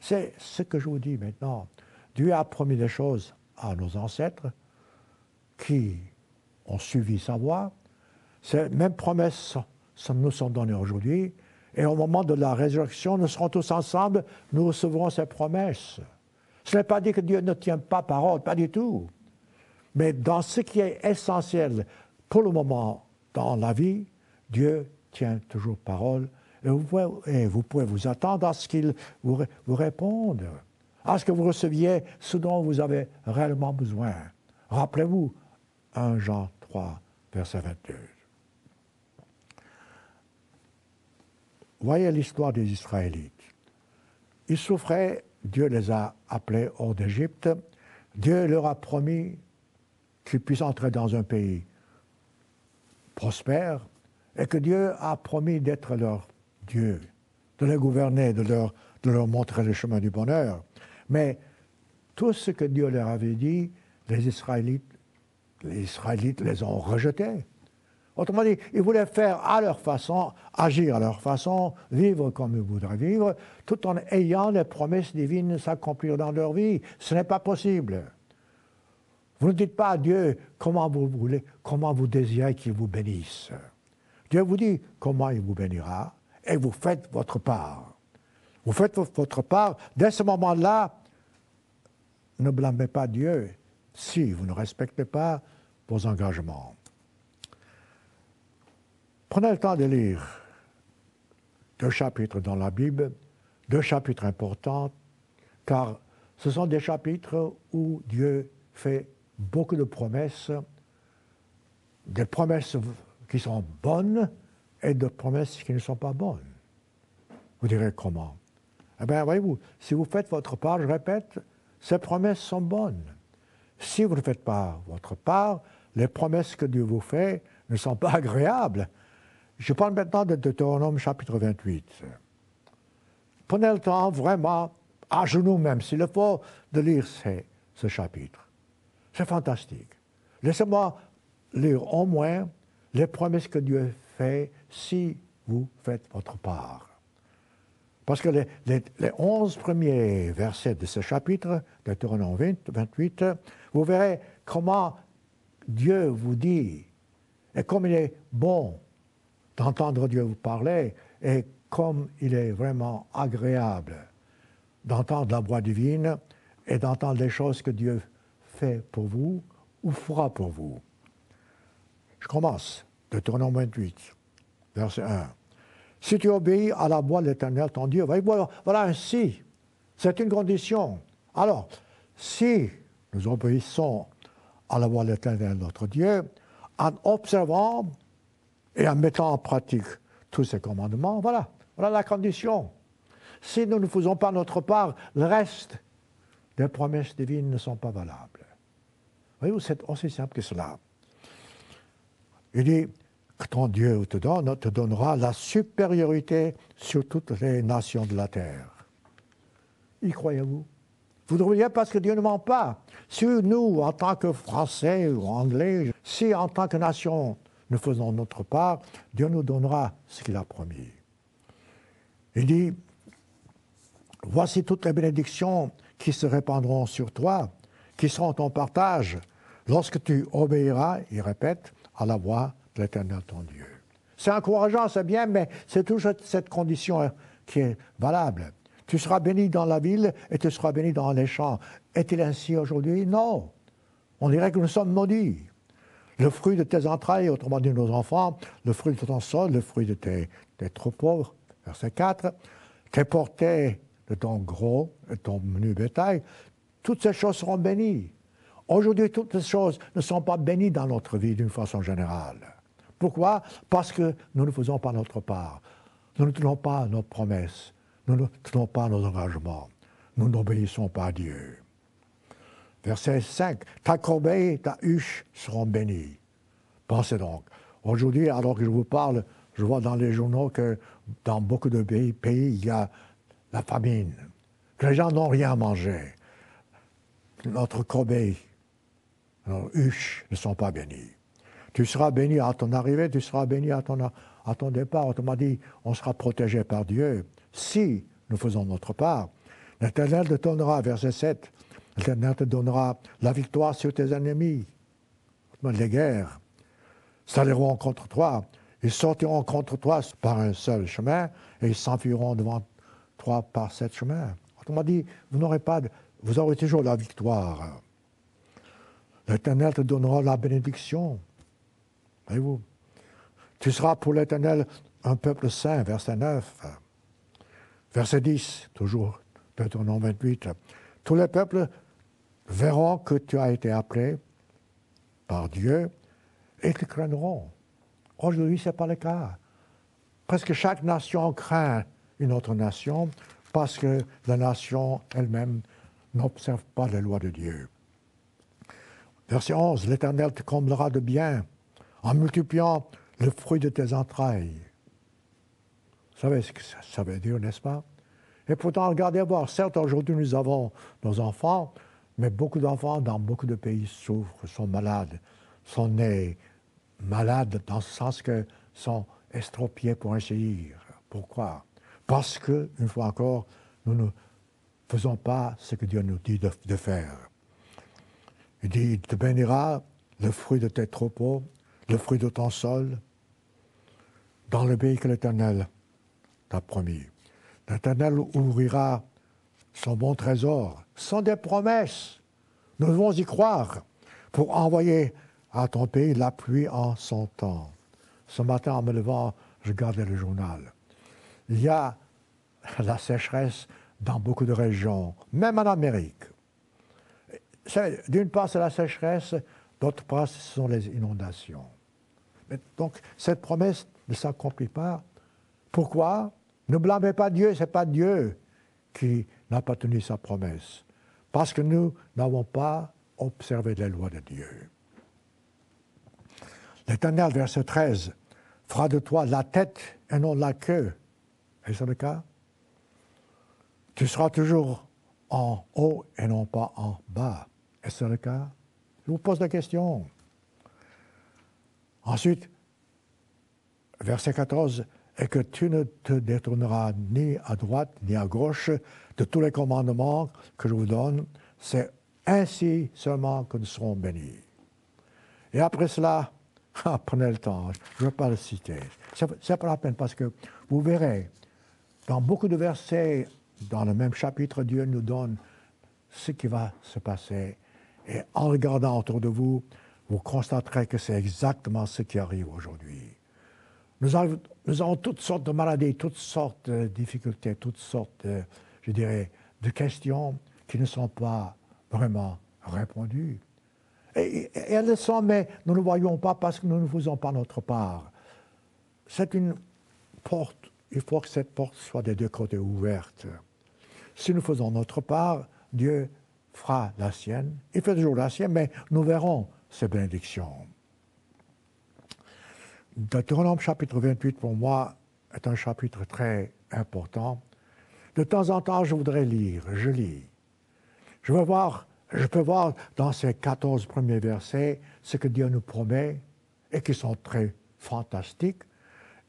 C'est ce que je vous dis maintenant. Dieu a promis des choses à nos ancêtres qui ont suivi sa voie. Ces mêmes promesses nous sont données aujourd'hui. Et au moment de la résurrection, nous serons tous ensemble, nous recevrons ces promesses. Ce n'est pas dit que Dieu ne tient pas parole, pas du tout. Mais dans ce qui est essentiel pour le moment dans la vie, Dieu tient toujours parole. Et vous pouvez vous attendre à ce qu'il vous réponde, à ce que vous receviez ce dont vous avez réellement besoin. Rappelez-vous, 1 Jean 3, verset 22. Voyez l'histoire des Israélites. Ils souffraient, Dieu les a appelés hors d'Égypte. Dieu leur a promis qu'ils puissent entrer dans un pays prospère et que Dieu a promis d'être leur Dieu, de les gouverner, de leur montrer le chemin du bonheur. Mais tout ce que Dieu leur avait dit, les Israélites les ont rejetés. Autrement dit, ils voulaient faire à leur façon, agir à leur façon, vivre comme ils voudraient vivre, tout en ayant les promesses divines s'accomplir dans leur vie. Ce n'est pas possible. Vous ne dites pas à Dieu comment vous voulez, comment vous désirez qu'il vous bénisse. Dieu vous dit comment il vous bénira et vous faites votre part. Vous faites votre part. Dès ce moment-là, ne blâmez pas Dieu si vous ne respectez pas vos engagements. Prenez le temps de lire 2 chapitres dans la Bible, 2 chapitres importants, car ce sont des chapitres où Dieu fait beaucoup de promesses, des promesses qui sont bonnes et des promesses qui ne sont pas bonnes. Vous direz comment? Eh bien, voyez-vous, si vous faites votre part, je répète, ces promesses sont bonnes. Si vous ne faites pas votre part, les promesses que Dieu vous fait ne sont pas agréables. Je parle maintenant de Deutéronome chapitre 28. Prenez le temps vraiment, à genoux même, s'il le faut, de lire ce chapitre. C'est fantastique. Laissez-moi lire au moins les promesses que Dieu fait si vous faites votre part. Parce que les 11 premiers versets de ce chapitre, Deutéronome 28, vous verrez comment Dieu vous dit, et comme il est bon d'entendre Dieu vous parler, et comme il est vraiment agréable d'entendre la voix divine et d'entendre les choses que Dieu fait pour vous ou fera pour vous. Je commence, Deutéronome 28, verset 1. Si tu obéis à la voix de l'Éternel, ton Dieu, voilà un si. C'est une condition. Alors, si nous obéissons à la voix de l'Éternel, notre Dieu, en observant et en mettant en pratique tous ces commandements, voilà la condition. Si nous ne faisons pas notre part, le reste des promesses divines ne sont pas valables. Voyez-vous, c'est aussi simple que cela. Il dit que ton Dieu te donnera la supériorité sur toutes les nations de la terre. Y croyez-vous? Vous devriez, parce que Dieu ne ment pas. Si nous, en tant que Français ou Anglais, si en tant que nation, nous faisons notre part, Dieu nous donnera ce qu'il a promis. Il dit, voici toutes les bénédictions qui se répandront sur toi, qui seront ton partage, lorsque tu obéiras, il répète, à la voix de l'Éternel ton Dieu. C'est encourageant, c'est bien, mais c'est toujours cette condition qui est valable. Tu seras béni dans la ville et tu seras béni dans les champs. Est-il ainsi aujourd'hui? Non. On dirait que nous sommes maudits. Le fruit de tes entrailles, autrement dit nos enfants, le fruit de ton sol, le fruit de tes troupeaux, verset 4, tes portées de ton gros et ton menu bétail, toutes ces choses seront bénies. Aujourd'hui, toutes ces choses ne sont pas bénies dans notre vie d'une façon générale. Pourquoi? Parce que nous ne faisons pas notre part. Nous ne tenons pas nos promesses. Nous ne tenons pas nos engagements. Nous n'obéissons pas à Dieu. Verset 5. Ta corbeille et ta huche seront bénies. Pensez donc. Aujourd'hui, alors que je vous parle, je vois dans les journaux que dans beaucoup de pays, il y a la famine, que les gens n'ont rien à manger. Notre corbeille, nos huches ne sont pas bénies. Tu seras béni à ton arrivée, tu seras béni à ton départ. Autrement dit, on sera protégé par Dieu si nous faisons notre part. L'Éternel te donnera, verset 7, l'Éternel te donnera la victoire sur tes ennemis. Les guerres s'allieront contre toi. Ils sortiront contre toi par un seul chemin et ils s'enfuiront devant toi par 7 chemins. Autrement dit, vous aurez toujours la victoire. L'Éternel te donnera la bénédiction. Voyez-vous? Tu seras pour l'Éternel un peuple saint, verset 9. Verset 10, toujours Deutéronome 28. Tous les peuples verront que tu as été appelé par Dieu et te craindront. Aujourd'hui, ce n'est pas le cas. Presque chaque nation craint une autre nation parce que la nation elle-même n'observe pas les lois de Dieu. Verset 11, l'Éternel te comblera de bien en multipliant le fruit de tes entrailles. Vous savez ce que ça veut dire, n'est-ce pas? Et pourtant, regardez voir, certes, aujourd'hui, nous avons nos enfants, mais beaucoup d'enfants dans beaucoup de pays souffrent, sont malades, sont nés malades dans ce sens que sont estropiés pour ainsi dire. Pourquoi? Parce que, une fois encore, nous ne faisons pas ce que Dieu nous dit de faire. Il dit, il te bénira le fruit de tes troupeaux, le fruit de ton sol, dans le pays que l'Éternel t'a promis. L'Éternel ouvrira son bon trésor. Ce sont des promesses. Nous devons y croire pour envoyer à ton pays la pluie en son temps. Ce matin, en me levant, je regardais le journal. Il y a la sécheresse dans beaucoup de régions, même en Amérique. D'une part, c'est la sécheresse, d'autre part, ce sont les inondations. Donc, cette promesse ne s'accomplit pas. Pourquoi? Ne blâmez pas Dieu, ce n'est pas Dieu qui n'a pas tenu sa promesse. Parce que nous n'avons pas observé les lois de Dieu. L'Éternel, verset 13, fera de toi la tête et non la queue. Est-ce le cas? Tu seras toujours en haut et non pas en bas. Est-ce le cas? Je vous pose la question. Ensuite, verset 14, et que tu ne te détourneras ni à droite ni à gauche de tous les commandements que je vous donne. C'est ainsi seulement que nous serons bénis. Et après cela, prenez le temps, je ne vais pas le citer. C'est pas la peine parce que vous verrez, dans beaucoup de versets, dans le même chapitre, Dieu nous donne ce qui va se passer. Et en regardant autour de vous, vous constaterez que c'est exactement ce qui arrive aujourd'hui. Nous avons toutes sortes de maladies, toutes sortes de difficultés, toutes sortes, je dirais, de questions qui ne sont pas vraiment répondues. Et elles le sont, mais nous ne voyons pas parce que nous ne faisons pas notre part. C'est une porte. Il faut que cette porte soit des deux côtés ouverte. Si nous faisons notre part, Dieu fera la sienne. Il fait toujours la sienne, mais nous verrons ses bénédictions. Deutéronome chapitre 28, pour moi, est un chapitre très important. De temps en temps, je voudrais lire, je lis. Je peux voir dans ces 14 premiers versets ce que Dieu nous promet et qui sont très fantastiques.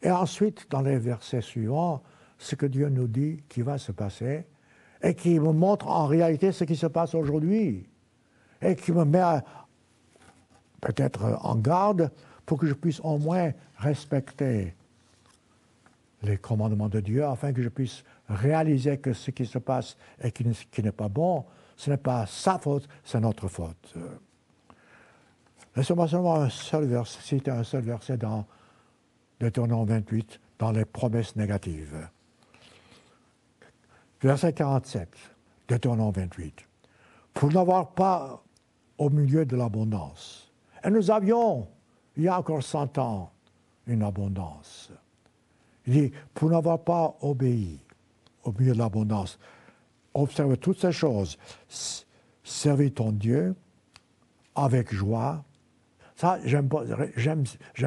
Et ensuite, dans les versets suivants, ce que Dieu nous dit qui va se passer et qui me montre en réalité ce qui se passe aujourd'hui et qui me met peut-être en garde pour que je puisse au moins respecter les commandements de Dieu afin que je puisse réaliser que ce qui se passe et qui n'est pas bon, ce n'est pas sa faute, c'est notre faute. Laissez-moi seulement citer un seul verset dans Deutéronome 28, dans les promesses négatives. Verset 47, Deutéronome 28. Pour n'avoir pas au milieu de l'abondance. Et nous avions, il y a encore 100 ans, une abondance. Il dit, pour n'avoir pas obéi au milieu de l'abondance, observe toutes ces choses, servis ton Dieu avec joie. Ça, j'aime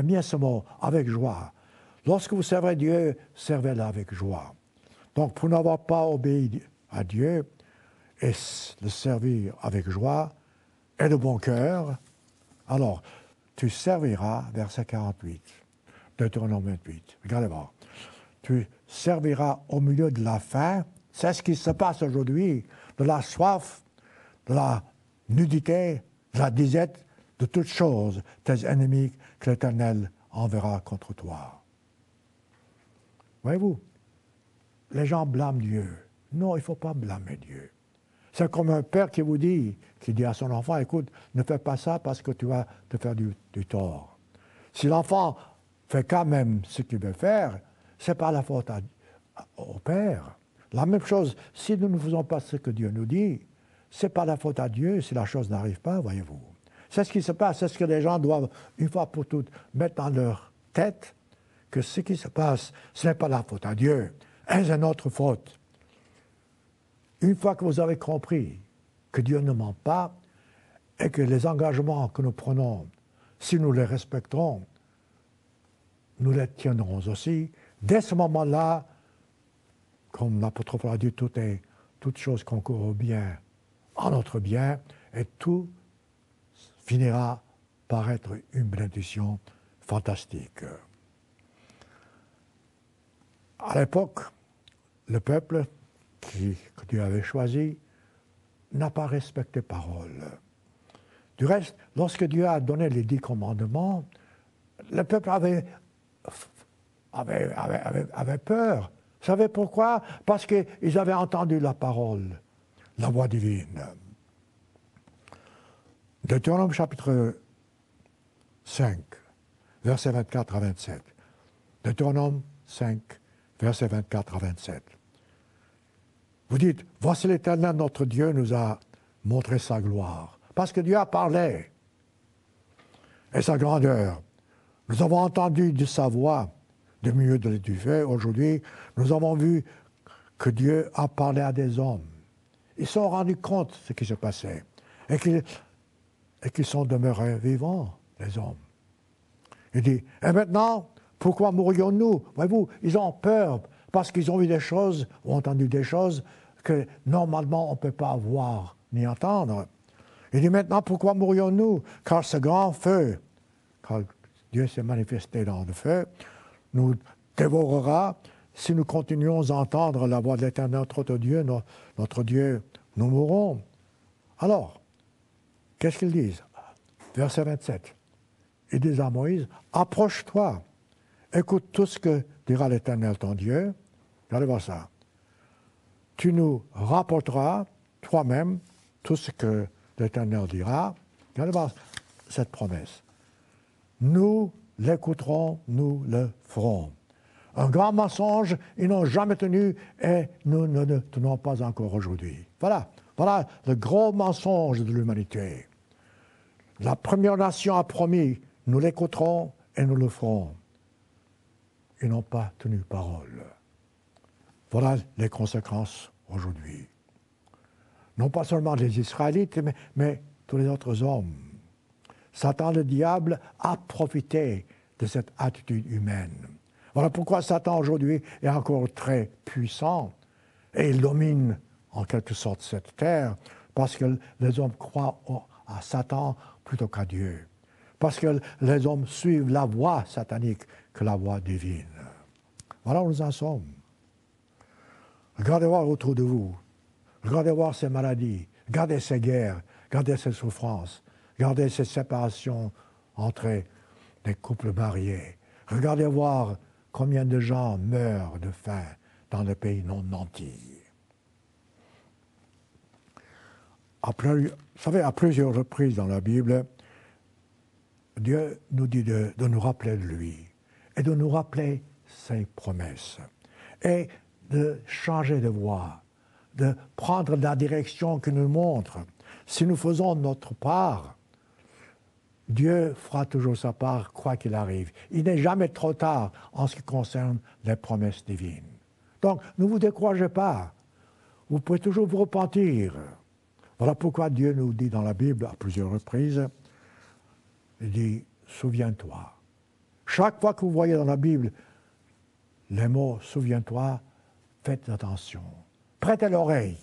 bien ce mot, avec joie. Lorsque vous servez Dieu, servez-le avec joie. Donc, pour n'avoir pas obéi à Dieu et le servir avec joie et de bon cœur, alors, tu serviras, verset 48, Deutéronome 28, regardez voir. Tu serviras au milieu de la faim, c'est ce qui se passe aujourd'hui, de la soif, de la nudité, de la disette, de toutes choses, tes ennemis que l'Éternel enverra contre toi. Voyez-vous, les gens blâment Dieu. Non, il ne faut pas blâmer Dieu. C'est comme un père qui dit à son enfant, écoute, ne fais pas ça parce que tu vas te faire du tort. Si l'enfant fait quand même ce qu'il veut faire, ce n'est pas la faute au père. La même chose, si nous ne faisons pas ce que Dieu nous dit, ce n'est pas la faute à Dieu si la chose n'arrive pas, voyez-vous. C'est ce qui se passe, c'est ce que les gens doivent, une fois pour toutes, mettre dans leur tête, que ce qui se passe, ce n'est pas la faute à Dieu, c'est notre faute. Une fois que vous avez compris que Dieu ne ment pas et que les engagements que nous prenons, si nous les respecterons, nous les tiendrons aussi, dès ce moment-là, comme l'apôtre Paul a dit, toute chose concourt au bien, en notre bien, et tout finira par être une bénédiction fantastique. À l'époque, le peuple que Dieu avait choisi n'a pas respecté parole. Du reste, lorsque Dieu a donné les 10 commandements, le peuple avait peur. Vous savez pourquoi? Parce qu'ils avaient entendu la parole, la voix divine. Deutéronome chapitre 5, versets 24 à 27. Deutéronome 5, versets 24 à 27. Vous dites, voici l'Éternel, notre Dieu, nous a montré sa gloire. Parce que Dieu a parlé. Et sa grandeur. Nous avons entendu de sa voix du milieu du feu. Aujourd'hui, nous avons vu que Dieu a parlé à des hommes. Ils se sont rendus compte de ce qui se passait. Et qu'ils sont demeurés vivants, les hommes. Il dit, et maintenant, pourquoi mourrions-nous? Voyez-vous, ils ont peur parce qu'ils ont vu des choses, ou entendu des choses que normalement on ne peut pas voir ni entendre. Il dit maintenant, pourquoi mourrions-nous? Car ce grand feu, quand Dieu s'est manifesté dans le feu, nous dévorera si nous continuons à entendre la voix de l'Éternel, notre Dieu, nous mourrons. Alors, qu'est-ce qu'ils disent? Verset 27. Ils disent à Moïse, approche-toi, écoute tout ce que dira l'Éternel ton Dieu. Regardez voir ça. Tu nous rapporteras toi-même tout ce que l'Éternel dira. Regardez voir cette promesse. Nous l'écouterons, nous le ferons. Un grand mensonge, ils n'ont jamais tenu et nous ne le tenons pas encore aujourd'hui. Voilà le gros mensonge de l'humanité. La première nation a promis, nous l'écouterons et nous le ferons. Ils n'ont pas tenu parole. Voilà les conséquences aujourd'hui. Non pas seulement les Israélites, mais tous les autres hommes. Satan, le diable, a profité de cette attitude humaine. Voilà pourquoi Satan aujourd'hui est encore très puissant et il domine en quelque sorte cette terre, parce que les hommes croient à Satan plutôt qu'à Dieu. Parce que les hommes suivent la voie satanique que la voie divine. Voilà où nous en sommes. Regardez voir autour de vous. Regardez voir ces maladies. Regardez ces guerres. Regardez ces souffrances. Regardez ces séparations entre des couples mariés. Regardez voir combien de gens meurent de faim dans le pays non nantis. Vous savez, à plusieurs reprises dans la Bible, Dieu nous dit de nous rappeler de lui et de nous rappeler ses promesses et de changer de voie, de prendre la direction qu'il nous montre. Si nous faisons notre part, Dieu fera toujours sa part, quoi qu'il arrive. Il n'est jamais trop tard en ce qui concerne les promesses divines. Donc, ne vous découragez pas. Vous pouvez toujours vous repentir. Voilà pourquoi Dieu nous dit dans la Bible à plusieurs reprises, il dit, souviens-toi. Chaque fois que vous voyez dans la Bible les mots « souviens-toi », faites attention. Prêtez l'oreille.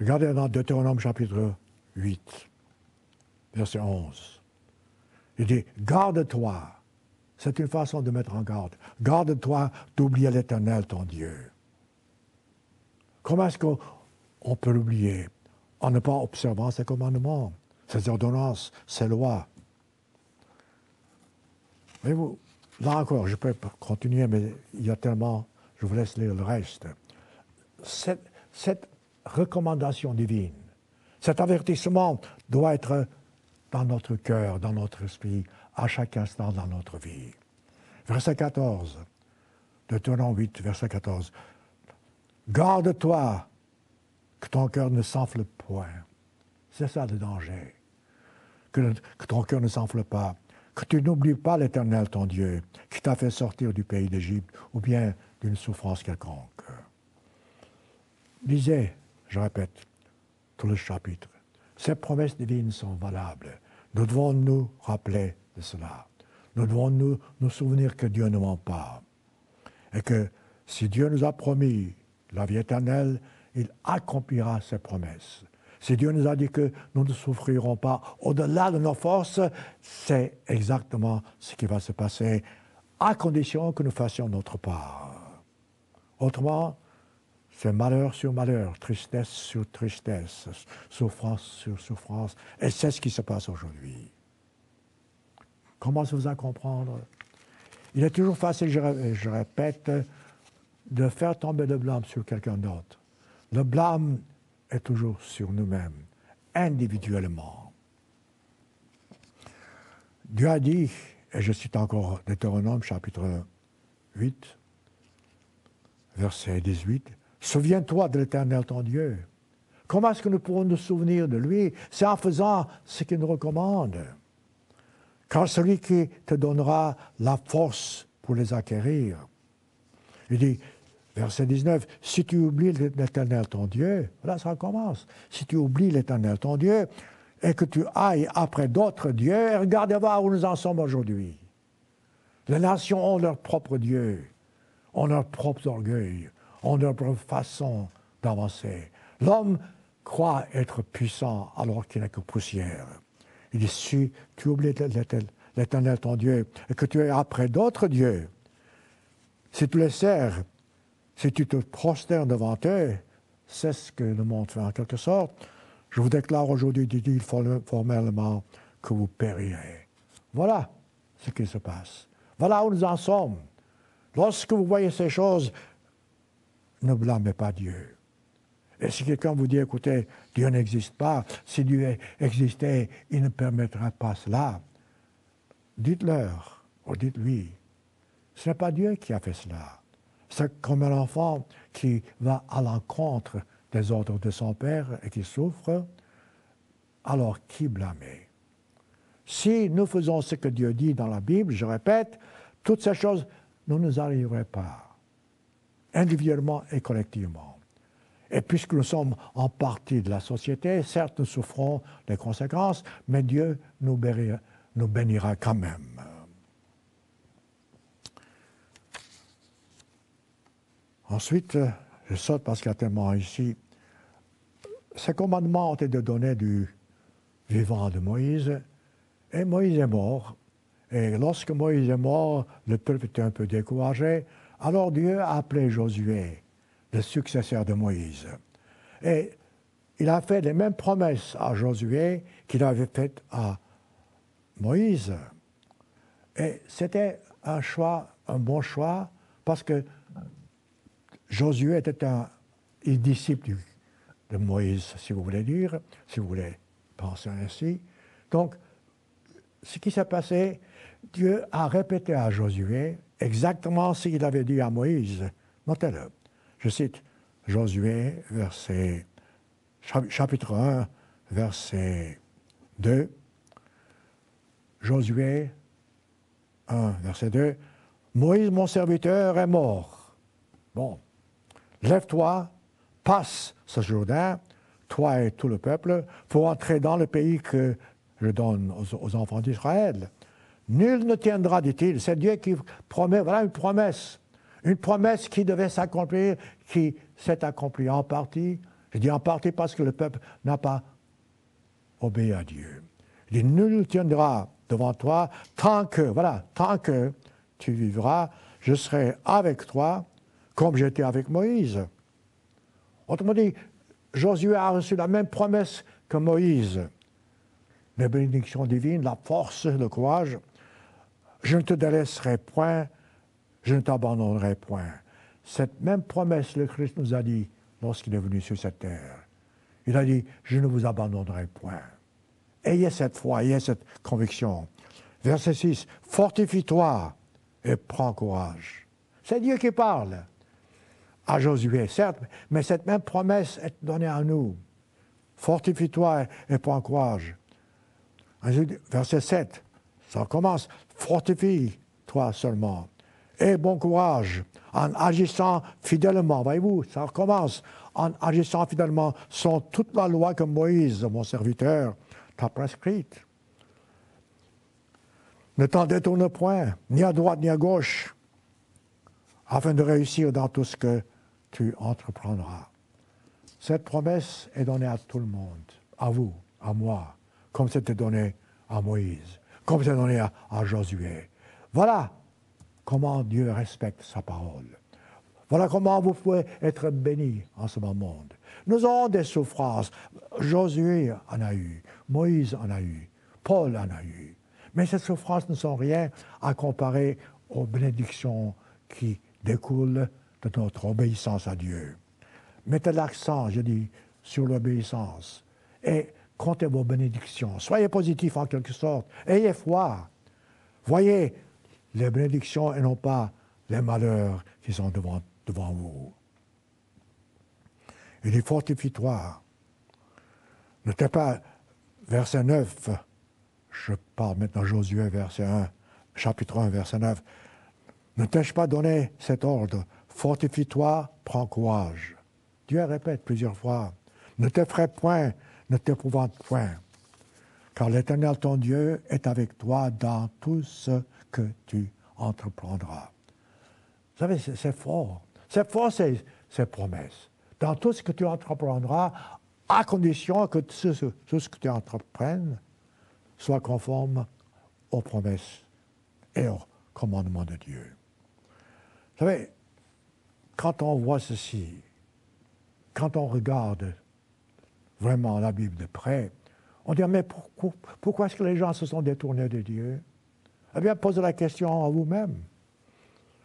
Regardez dans Deutéronome chapitre 8, verset 11. Il dit « garde-toi ». C'est une façon de mettre en garde. Garde-toi d'oublier l'Éternel, ton Dieu. Comment est-ce qu'on peut l'oublier? En ne pas observant ses commandements, ses ordonnances, ses lois. Voyez-vous, là encore, je peux continuer, mais il y a tellement, je vous laisse lire le reste. Cette recommandation divine, cet avertissement doit être dans notre cœur, dans notre esprit, à chaque instant dans notre vie. Verset 14, Deutéronome 8, verset 14. Garde-toi que ton cœur ne s'enfle point. C'est ça le danger. Que ton cœur ne s'enfle pas. Que tu n'oublies pas l'Éternel, ton Dieu, qui t'a fait sortir du pays d'Égypte ou bien d'une souffrance quelconque. Lisez, je répète, tout le chapitre. Ces promesses divines sont valables. Nous devons nous rappeler de cela. Nous devons nous souvenir que Dieu ne ment pas. Et que si Dieu nous a promis la vie éternelle, il accomplira ses promesses. Si Dieu nous a dit que nous ne souffrirons pas au-delà de nos forces, c'est exactement ce qui va se passer, à condition que nous fassions notre part. Autrement, c'est malheur sur malheur, tristesse sur tristesse, souffrance sur souffrance, et c'est ce qui se passe aujourd'hui. Commencez-vous à comprendre? Il est toujours facile, je répète, de faire tomber le blâme sur quelqu'un d'autre. Le blâme est toujours sur nous-mêmes, individuellement. Dieu a dit, et je cite encore Deutéronome chapitre 8, verset 18, « Souviens-toi de l'Éternel ton Dieu. » Comment est-ce que nous pourrons nous souvenir de lui? C'est en faisant ce qu'il nous recommande. Car celui qui te donnera la force pour les acquérir. Il dit, verset 19, « Si tu oublies l'Éternel ton Dieu, » là ça commence, « Si tu oublies l'Éternel ton Dieu, et que tu ailles après d'autres dieux, regardez voir où nous en sommes aujourd'hui. Les nations ont leur propre Dieu, ont leurs propres orgueils, ont leur propre façon d'avancer. L'homme croit être puissant alors qu'il n'est que poussière. Il dit, si tu oublies l'Éternel ton Dieu, et que tu es après d'autres dieux, si tu les sers, si tu te prosternes devant eux, c'est ce que le monde fait en quelque sorte. Je vous déclare aujourd'hui, dit-il formellement, que vous périrez. Voilà ce qui se passe. Voilà où nous en sommes. Lorsque vous voyez ces choses, ne blâmez pas Dieu. Et si quelqu'un vous dit, écoutez, Dieu n'existe pas, si Dieu existait, il ne permettrait pas cela. dites-leur, ou dites-lui, ce n'est pas Dieu qui a fait cela. C'est comme un enfant qui va à l'encontre des ordres de son père et qui souffre, alors qui blâmer? Si nous faisons ce que Dieu dit dans la Bible, je répète, toutes ces choses ne nous arriveraient pas, individuellement et collectivement. Et puisque nous sommes en partie de la société, certes nous souffrons des conséquences, mais Dieu nous bénira quand même. Ensuite, je saute parce qu'il y a tellement ici. Ces commandements ont été donnés du vivant de Moïse, et Moïse est mort. Et lorsque Moïse est mort, le peuple était un peu découragé. Alors Dieu a appelé Josué, le successeur de Moïse. Et il a fait les mêmes promesses à Josué qu'il avait faites à Moïse. Et c'était un choix, un bon choix, parce que Josué était un disciple de Moïse, si vous voulez dire, si vous voulez penser ainsi. Donc, ce qui s'est passé, Dieu a répété à Josué exactement ce qu'il avait dit à Moïse. Notez-le. Je cite Josué, chapitre 1, verset 2. Josué 1, verset 2. Moïse, mon serviteur, est mort. Bon. Lève-toi, passe ce Jourdain, toi et tout le peuple, pour entrer dans le pays que je donne aux enfants d'Israël. Nul ne tiendra, dit-il. C'est Dieu qui promet, voilà une promesse qui devait s'accomplir, qui s'est accomplie en partie. Je dis en partie parce que le peuple n'a pas obéi à Dieu. Il dit, nul ne tiendra devant toi tant que tu vivras, je serai avec toi, comme j'étais avec Moïse. Autrement dit, Josué a reçu la même promesse que Moïse. Les bénédictions divines, la force, le courage. Je ne te délaisserai point, je ne t'abandonnerai point. Cette même promesse, le Christ nous a dit lorsqu'il est venu sur cette terre. Il a dit, je ne vous abandonnerai point. Ayez cette foi, ayez cette conviction. Verset 6, fortifie-toi et prends courage. C'est Dieu qui parle à Josué, certes, mais cette même promesse est donnée à nous. Fortifie-toi et prends courage. Verset 7, ça commence, fortifie-toi seulement. Et bon courage, en agissant fidèlement. Voyez-vous, ça recommence, en agissant fidèlement, selon toute la loi que Moïse, mon serviteur, t'a prescrite. Ne t'en détourne point, ni à droite ni à gauche, afin de réussir dans tout ce que tu entreprendras. Cette promesse est donnée à tout le monde, à vous, à moi, comme c'était donné à Moïse, comme c'est donné à Josué. Voilà comment Dieu respecte sa parole. Voilà comment vous pouvez être bénis en ce monde. Nous avons des souffrances. Josué en a eu, Moïse en a eu, Paul en a eu. Mais ces souffrances ne sont rien à comparer aux bénédictions qui découlent de notre obéissance à Dieu. Mettez l'accent, je dis, sur l'obéissance et comptez vos bénédictions. Soyez positifs en quelque sorte. Ayez foi. Voyez les bénédictions et non pas les malheurs qui sont devant vous. Il dit fortifie-toi. Ne t'es pas, verset 9, je parle maintenant Josué, verset 1, chapitre 1, verset 9. Ne t'ai-je pas donné cet ordre? Fortifie-toi, prends courage. Dieu répète plusieurs fois. Ne t'effraie point, ne t'épouvante point. Car l'Éternel, ton Dieu, est avec toi dans tout ce que tu entreprendras. Vous savez, c'est fort. C'est fort, ces promesses. Dans tout ce que tu entreprendras, à condition que tout ce que tu entreprennes soit conforme aux promesses et aux commandements de Dieu. Vous savez, quand on voit ceci, quand on regarde vraiment la Bible de près, on dit, mais pourquoi est-ce que les gens se sont détournés de Dieu? Eh bien, posez la question à vous-même.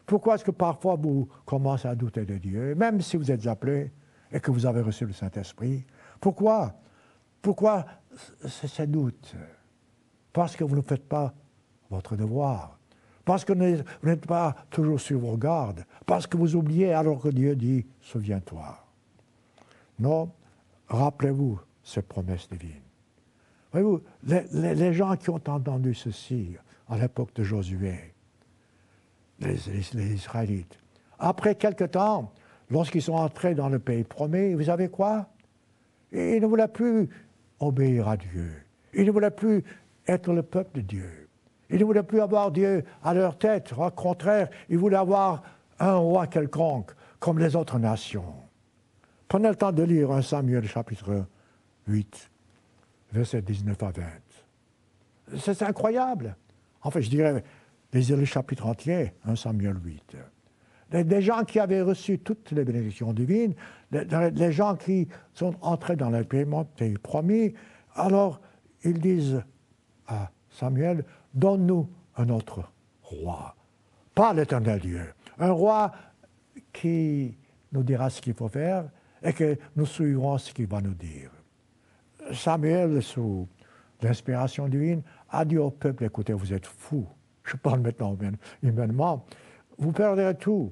Pourquoi est-ce que parfois vous commencez à douter de Dieu, même si vous êtes appelé et que vous avez reçu le Saint-Esprit? Pourquoi? Pourquoi ces doutes? Parce que vous ne faites pas votre devoir. Parce que vous n'êtes pas toujours sur vos gardes. Parce que vous oubliez alors que Dieu dit « souviens-toi ». Non, rappelez-vous ces promesses divines. Voyez-vous, les gens qui ont entendu ceci à l'époque de Josué, les Israélites, après quelque temps, lorsqu'ils sont entrés dans le pays promis, vous savez quoi? Ils ne voulaient plus obéir à Dieu. Ils ne voulaient plus être le peuple de Dieu. Ils ne voulaient plus avoir Dieu à leur tête. Au contraire, ils voulaient avoir un roi quelconque, comme les autres nations. Prenez le temps de lire 1 Samuel chapitre 8, versets 19 à 20. C'est incroyable. En fait, je dirais, lisez le chapitre entier, 1 Samuel 8. Des gens qui avaient reçu toutes les bénédictions divines, les gens qui sont entrés dans le pays promis, alors ils disent à Samuel, donne-nous un autre roi, pas l'Éternel Dieu, un roi qui nous dira ce qu'il faut faire et que nous suivrons ce qu'il va nous dire. Samuel, sous l'inspiration divine, a dit au peuple, écoutez, vous êtes fous, je parle maintenant humainement, vous perdrez tout.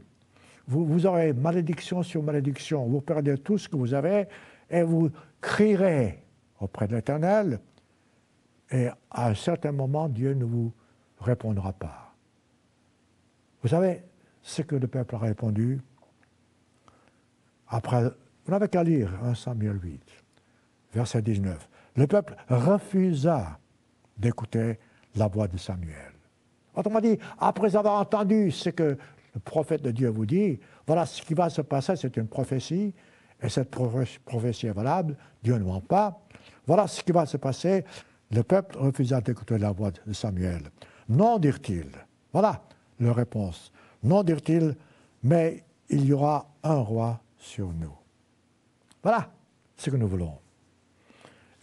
Vous aurez malédiction sur malédiction. Vous perdrez tout ce que vous avez et vous crierez auprès de l'Éternel. Et à un certain moment, Dieu ne vous répondra pas. Vous savez ce que le peuple a répondu? Après, vous n'avez qu'à lire 1 Samuel 8, verset 19. Le peuple refusa d'écouter la voix de Samuel. Autrement dit, après avoir entendu ce que le prophète de Dieu vous dit, voilà ce qui va se passer, c'est une prophétie, et cette prophétie est valable, Dieu ne ment pas. Voilà ce qui va se passer. Le peuple refusa d'écouter la voix de Samuel. Non, dirent-ils. Voilà leur réponse. Non, dirent-ils, mais il y aura un roi sur nous. Voilà ce que nous voulons.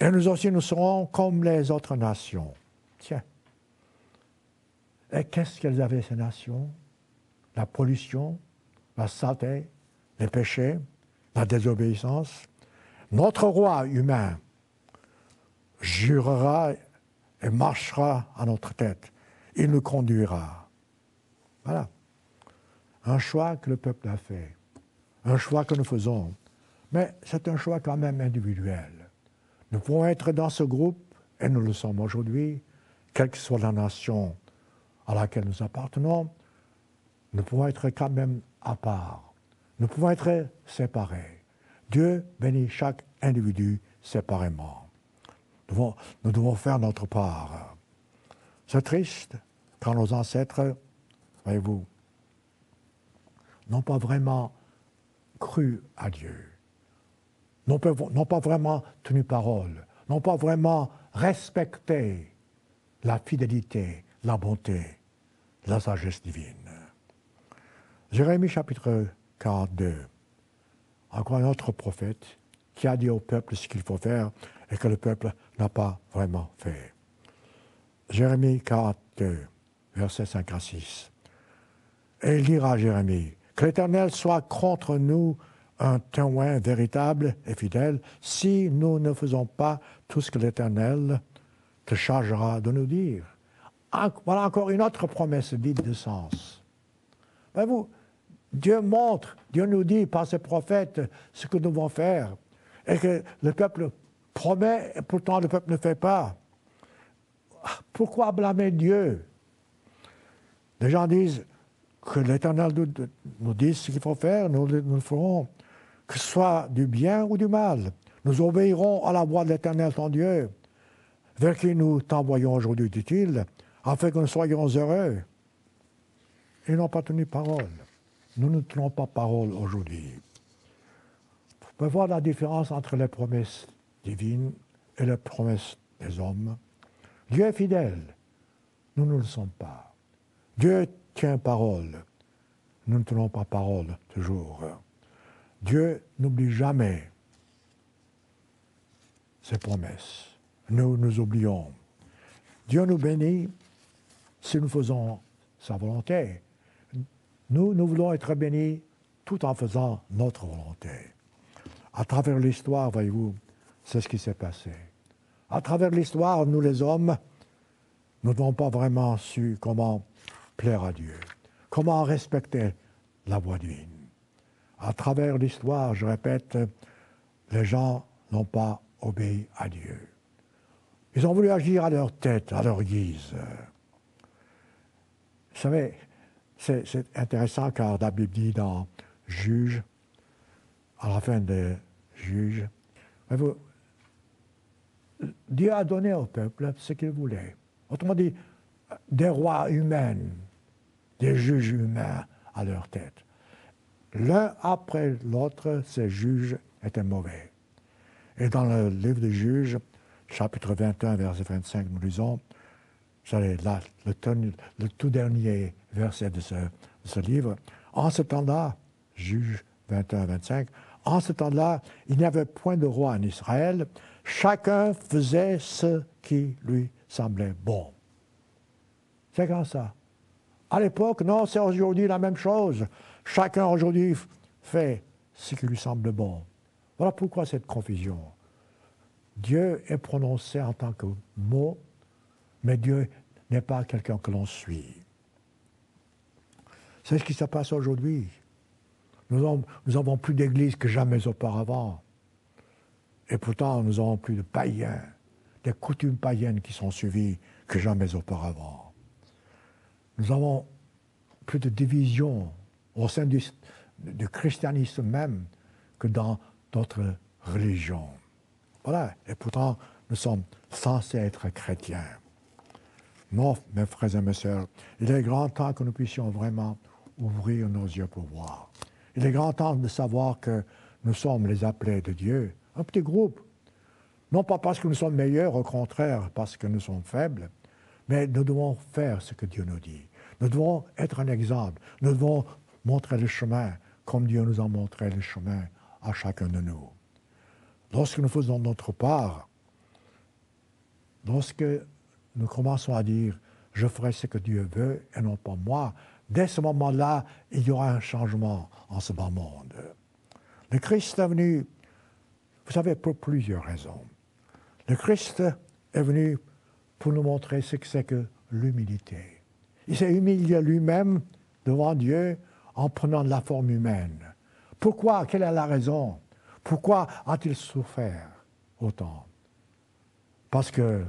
Et nous aussi, nous serons comme les autres nations. Tiens. Et qu'est-ce qu'elles avaient, ces nations? La pollution, la saleté, les péchés, la désobéissance. Notre roi humain jurera et marchera à notre tête. Il nous conduira. Voilà. Un choix que le peuple a fait. Un choix que nous faisons. Mais c'est un choix quand même individuel. Nous pouvons être dans ce groupe, et nous le sommes aujourd'hui, quelle que soit la nation à laquelle nous appartenons, nous pouvons être quand même à part. Nous pouvons être séparés. Dieu bénit chaque individu séparément. Nous devons faire notre part. C'est triste quand nos ancêtres, voyez-vous, n'ont pas vraiment cru à Dieu, n'ont pas vraiment tenu parole, n'ont pas vraiment respecté la fidélité, la bonté, la sagesse divine. Jérémie chapitre 42, encore un autre prophète qui a dit au peuple ce qu'il faut faire et que le peuple n'a pas vraiment fait. Jérémie 42, versets 5 à 6. Et il dira à Jérémie, que l'Éternel soit contre nous un témoin véritable et fidèle si nous ne faisons pas tout ce que l'Éternel te chargera de nous dire. Voilà encore une autre promesse vide de sens. Voyez-vous, Dieu montre, Dieu nous dit par ses prophètes ce que nous devons faire et que le peuple promet et pourtant le peuple ne fait pas. Pourquoi blâmer Dieu? Les gens disent que l'Éternel nous dise ce qu'il faut faire, nous le ferons, que ce soit du bien ou du mal. Nous obéirons à la voix de l'Éternel ton Dieu, vers qui nous t'envoyons aujourd'hui, dit-il, afin que nous soyons heureux. Ils n'ont pas tenu parole. Nous ne tenons pas parole aujourd'hui. Vous pouvez voir la différence entre les promesses divines et les promesses des hommes. Dieu est fidèle. Nous ne le sommes pas. Dieu tient parole. Nous ne tenons pas parole toujours. Dieu n'oublie jamais ses promesses. Nous nous oublions. Dieu nous bénit si nous faisons sa volonté. Nous voulons être bénis tout en faisant notre volonté. À travers l'histoire, voyez-vous, c'est ce qui s'est passé. À travers l'histoire, nous les hommes nous n'avons pas vraiment su comment plaire à Dieu, comment respecter la voie divine. À travers l'histoire, je répète, les gens n'ont pas obéi à Dieu. Ils ont voulu agir à leur tête, à leur guise. Vous savez, c'est intéressant car la Bible dit dans Juge, à la fin des Juges, Dieu a donné au peuple ce qu'il voulait. Autrement dit, des rois humains, des juges humains à leur tête. L'un après l'autre, ces juges étaient mauvais. Et dans le livre des Juges, chapitre 21, verset 25, nous lisons, là, le tout dernier verset de ce livre, en ce temps-là, Juges 21, 25, en ce temps-là, il n'y avait point de roi en Israël, chacun faisait ce qui lui semblait bon. C'est comme ça. À l'époque, non, c'est aujourd'hui la même chose. Chacun aujourd'hui fait ce qui lui semble bon. Voilà pourquoi cette confusion. Dieu est prononcé en tant que mot, mais Dieu n'est pas quelqu'un que l'on suit. C'est ce qui se passe aujourd'hui. Nous avons plus d'églises que jamais auparavant. Et pourtant, nous avons plus de païens, des coutumes païennes qui sont suivies que jamais auparavant. Nous avons plus de divisions au sein du christianisme même que dans d'autres religions. Voilà, et pourtant, nous sommes censés être chrétiens. Non, mes frères et mes sœurs, il est grand temps que nous puissions vraiment ouvrir nos yeux pour voir. Il est grand temps de savoir que nous sommes les appelés de Dieu, un petit groupe. Non pas parce que nous sommes meilleurs, au contraire, parce que nous sommes faibles, mais nous devons faire ce que Dieu nous dit. Nous devons être un exemple. Nous devons montrer le chemin comme Dieu nous a montré le chemin à chacun de nous. Lorsque nous faisons notre part, lorsque nous commençons à dire « je ferai ce que Dieu veut et non pas moi », dès ce moment-là, il y aura un changement en ce bas monde. Le Christ est venu, vous savez, pour plusieurs raisons. Le Christ est venu pour nous montrer ce que c'est que l'humilité. Il s'est humilié lui-même devant Dieu en prenant la forme humaine. Pourquoi? Quelle est la raison? Pourquoi a-t-il souffert autant? Parce qu'il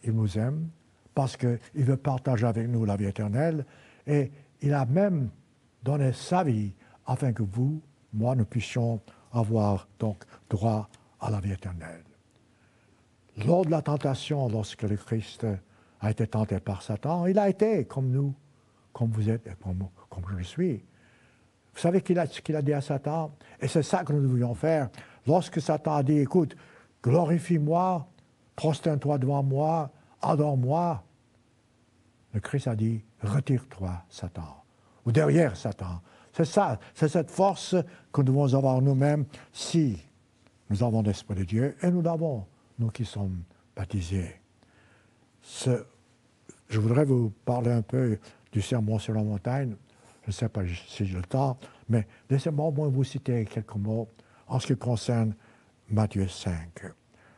nous aime, parce qu'il veut partager avec nous la vie éternelle, et il a même donné sa vie afin que vous, moi, nous puissions avoir donc droit à la vie éternelle. Lors de la tentation, lorsque le Christ a été tenté par Satan, il a été comme nous, comme vous êtes, et comme je le suis. Vous savez ce qu'il a dit à Satan? Et c'est ça que nous devrions faire. Lorsque Satan a dit, écoute, glorifie-moi, prosterne-toi devant moi, adore-moi, le Christ a dit, retire-toi, Satan, ou derrière Satan. C'est ça, c'est cette force que nous devons avoir nous-mêmes si nous avons l'Esprit de Dieu, et nous l'avons, nous qui sommes baptisés. Je voudrais vous parler un peu du sermon sur la montagne. Je ne sais pas si j'ai le temps, mais laissez-moi au moins vous citer quelques mots en ce qui concerne Matthieu 5.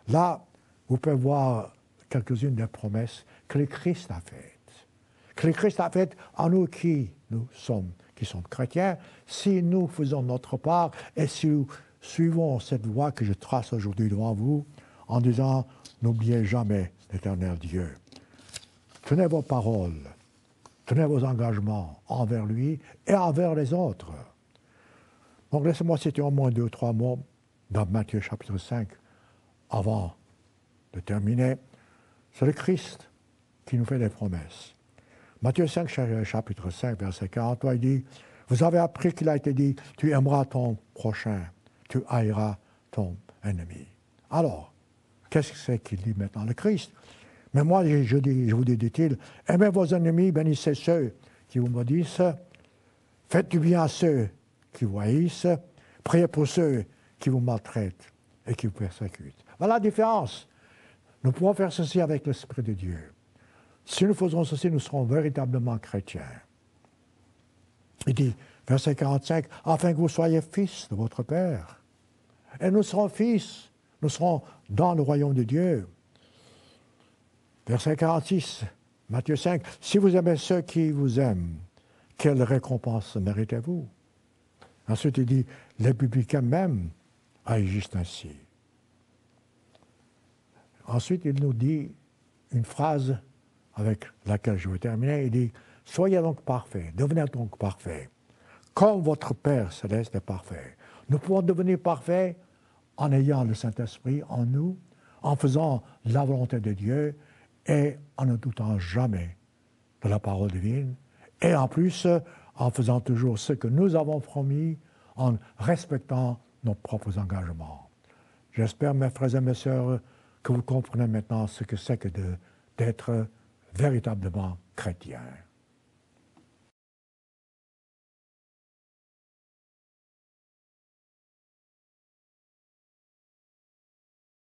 Là, vous pouvez voir quelques-unes des promesses que le Christ a faites. Que le Christ a faites à nous qui sommes chrétiens, si nous faisons notre part et si nous suivons cette voie que je trace aujourd'hui devant vous en disant « N'oubliez jamais l'Éternel Dieu ». Tenez vos paroles, tenez vos engagements envers lui et envers les autres. Donc laissez-moi citer au moins 2 ou 3 mots dans Matthieu chapitre 5 avant de terminer. C'est le Christ qui nous fait des promesses. Matthieu 5, chapitre 5, verset 43, il dit « Vous avez appris qu'il a été dit, tu aimeras ton prochain, tu haïras ton ennemi. » Alors, qu'est-ce que c'est qu'il dit maintenant? Le Christ. Mais moi, je vous dis, dit-il, aimez vos ennemis, bénissez ceux qui vous maudissent, faites du bien à ceux qui vous haïssent, priez pour ceux qui vous maltraitent et qui vous persécutent. Voilà la différence. Nous pouvons faire ceci avec l'Esprit de Dieu. Si nous faisons ceci, nous serons véritablement chrétiens. Il dit, verset 45, « Afin que vous soyez fils de votre Père. » Et nous serons fils, nous serons dans le royaume de Dieu. Verset 46, Matthieu 5, si vous aimez ceux qui vous aiment, quelle récompense méritez-vous? Ensuite, il dit, les publicains même agissent ainsi. Ensuite, il nous dit une phrase avec laquelle je veux terminer. Il dit, soyez donc parfaits, devenez donc parfaits, comme votre Père céleste est parfait. Nous pouvons devenir parfaits en ayant le Saint-Esprit en nous, en faisant la volonté de Dieu et en ne doutant jamais de la parole divine, et en plus en faisant toujours ce que nous avons promis, en respectant nos propres engagements. J'espère, mes frères et mes sœurs, que vous comprenez maintenant ce que c'est que d'être véritablement chrétien.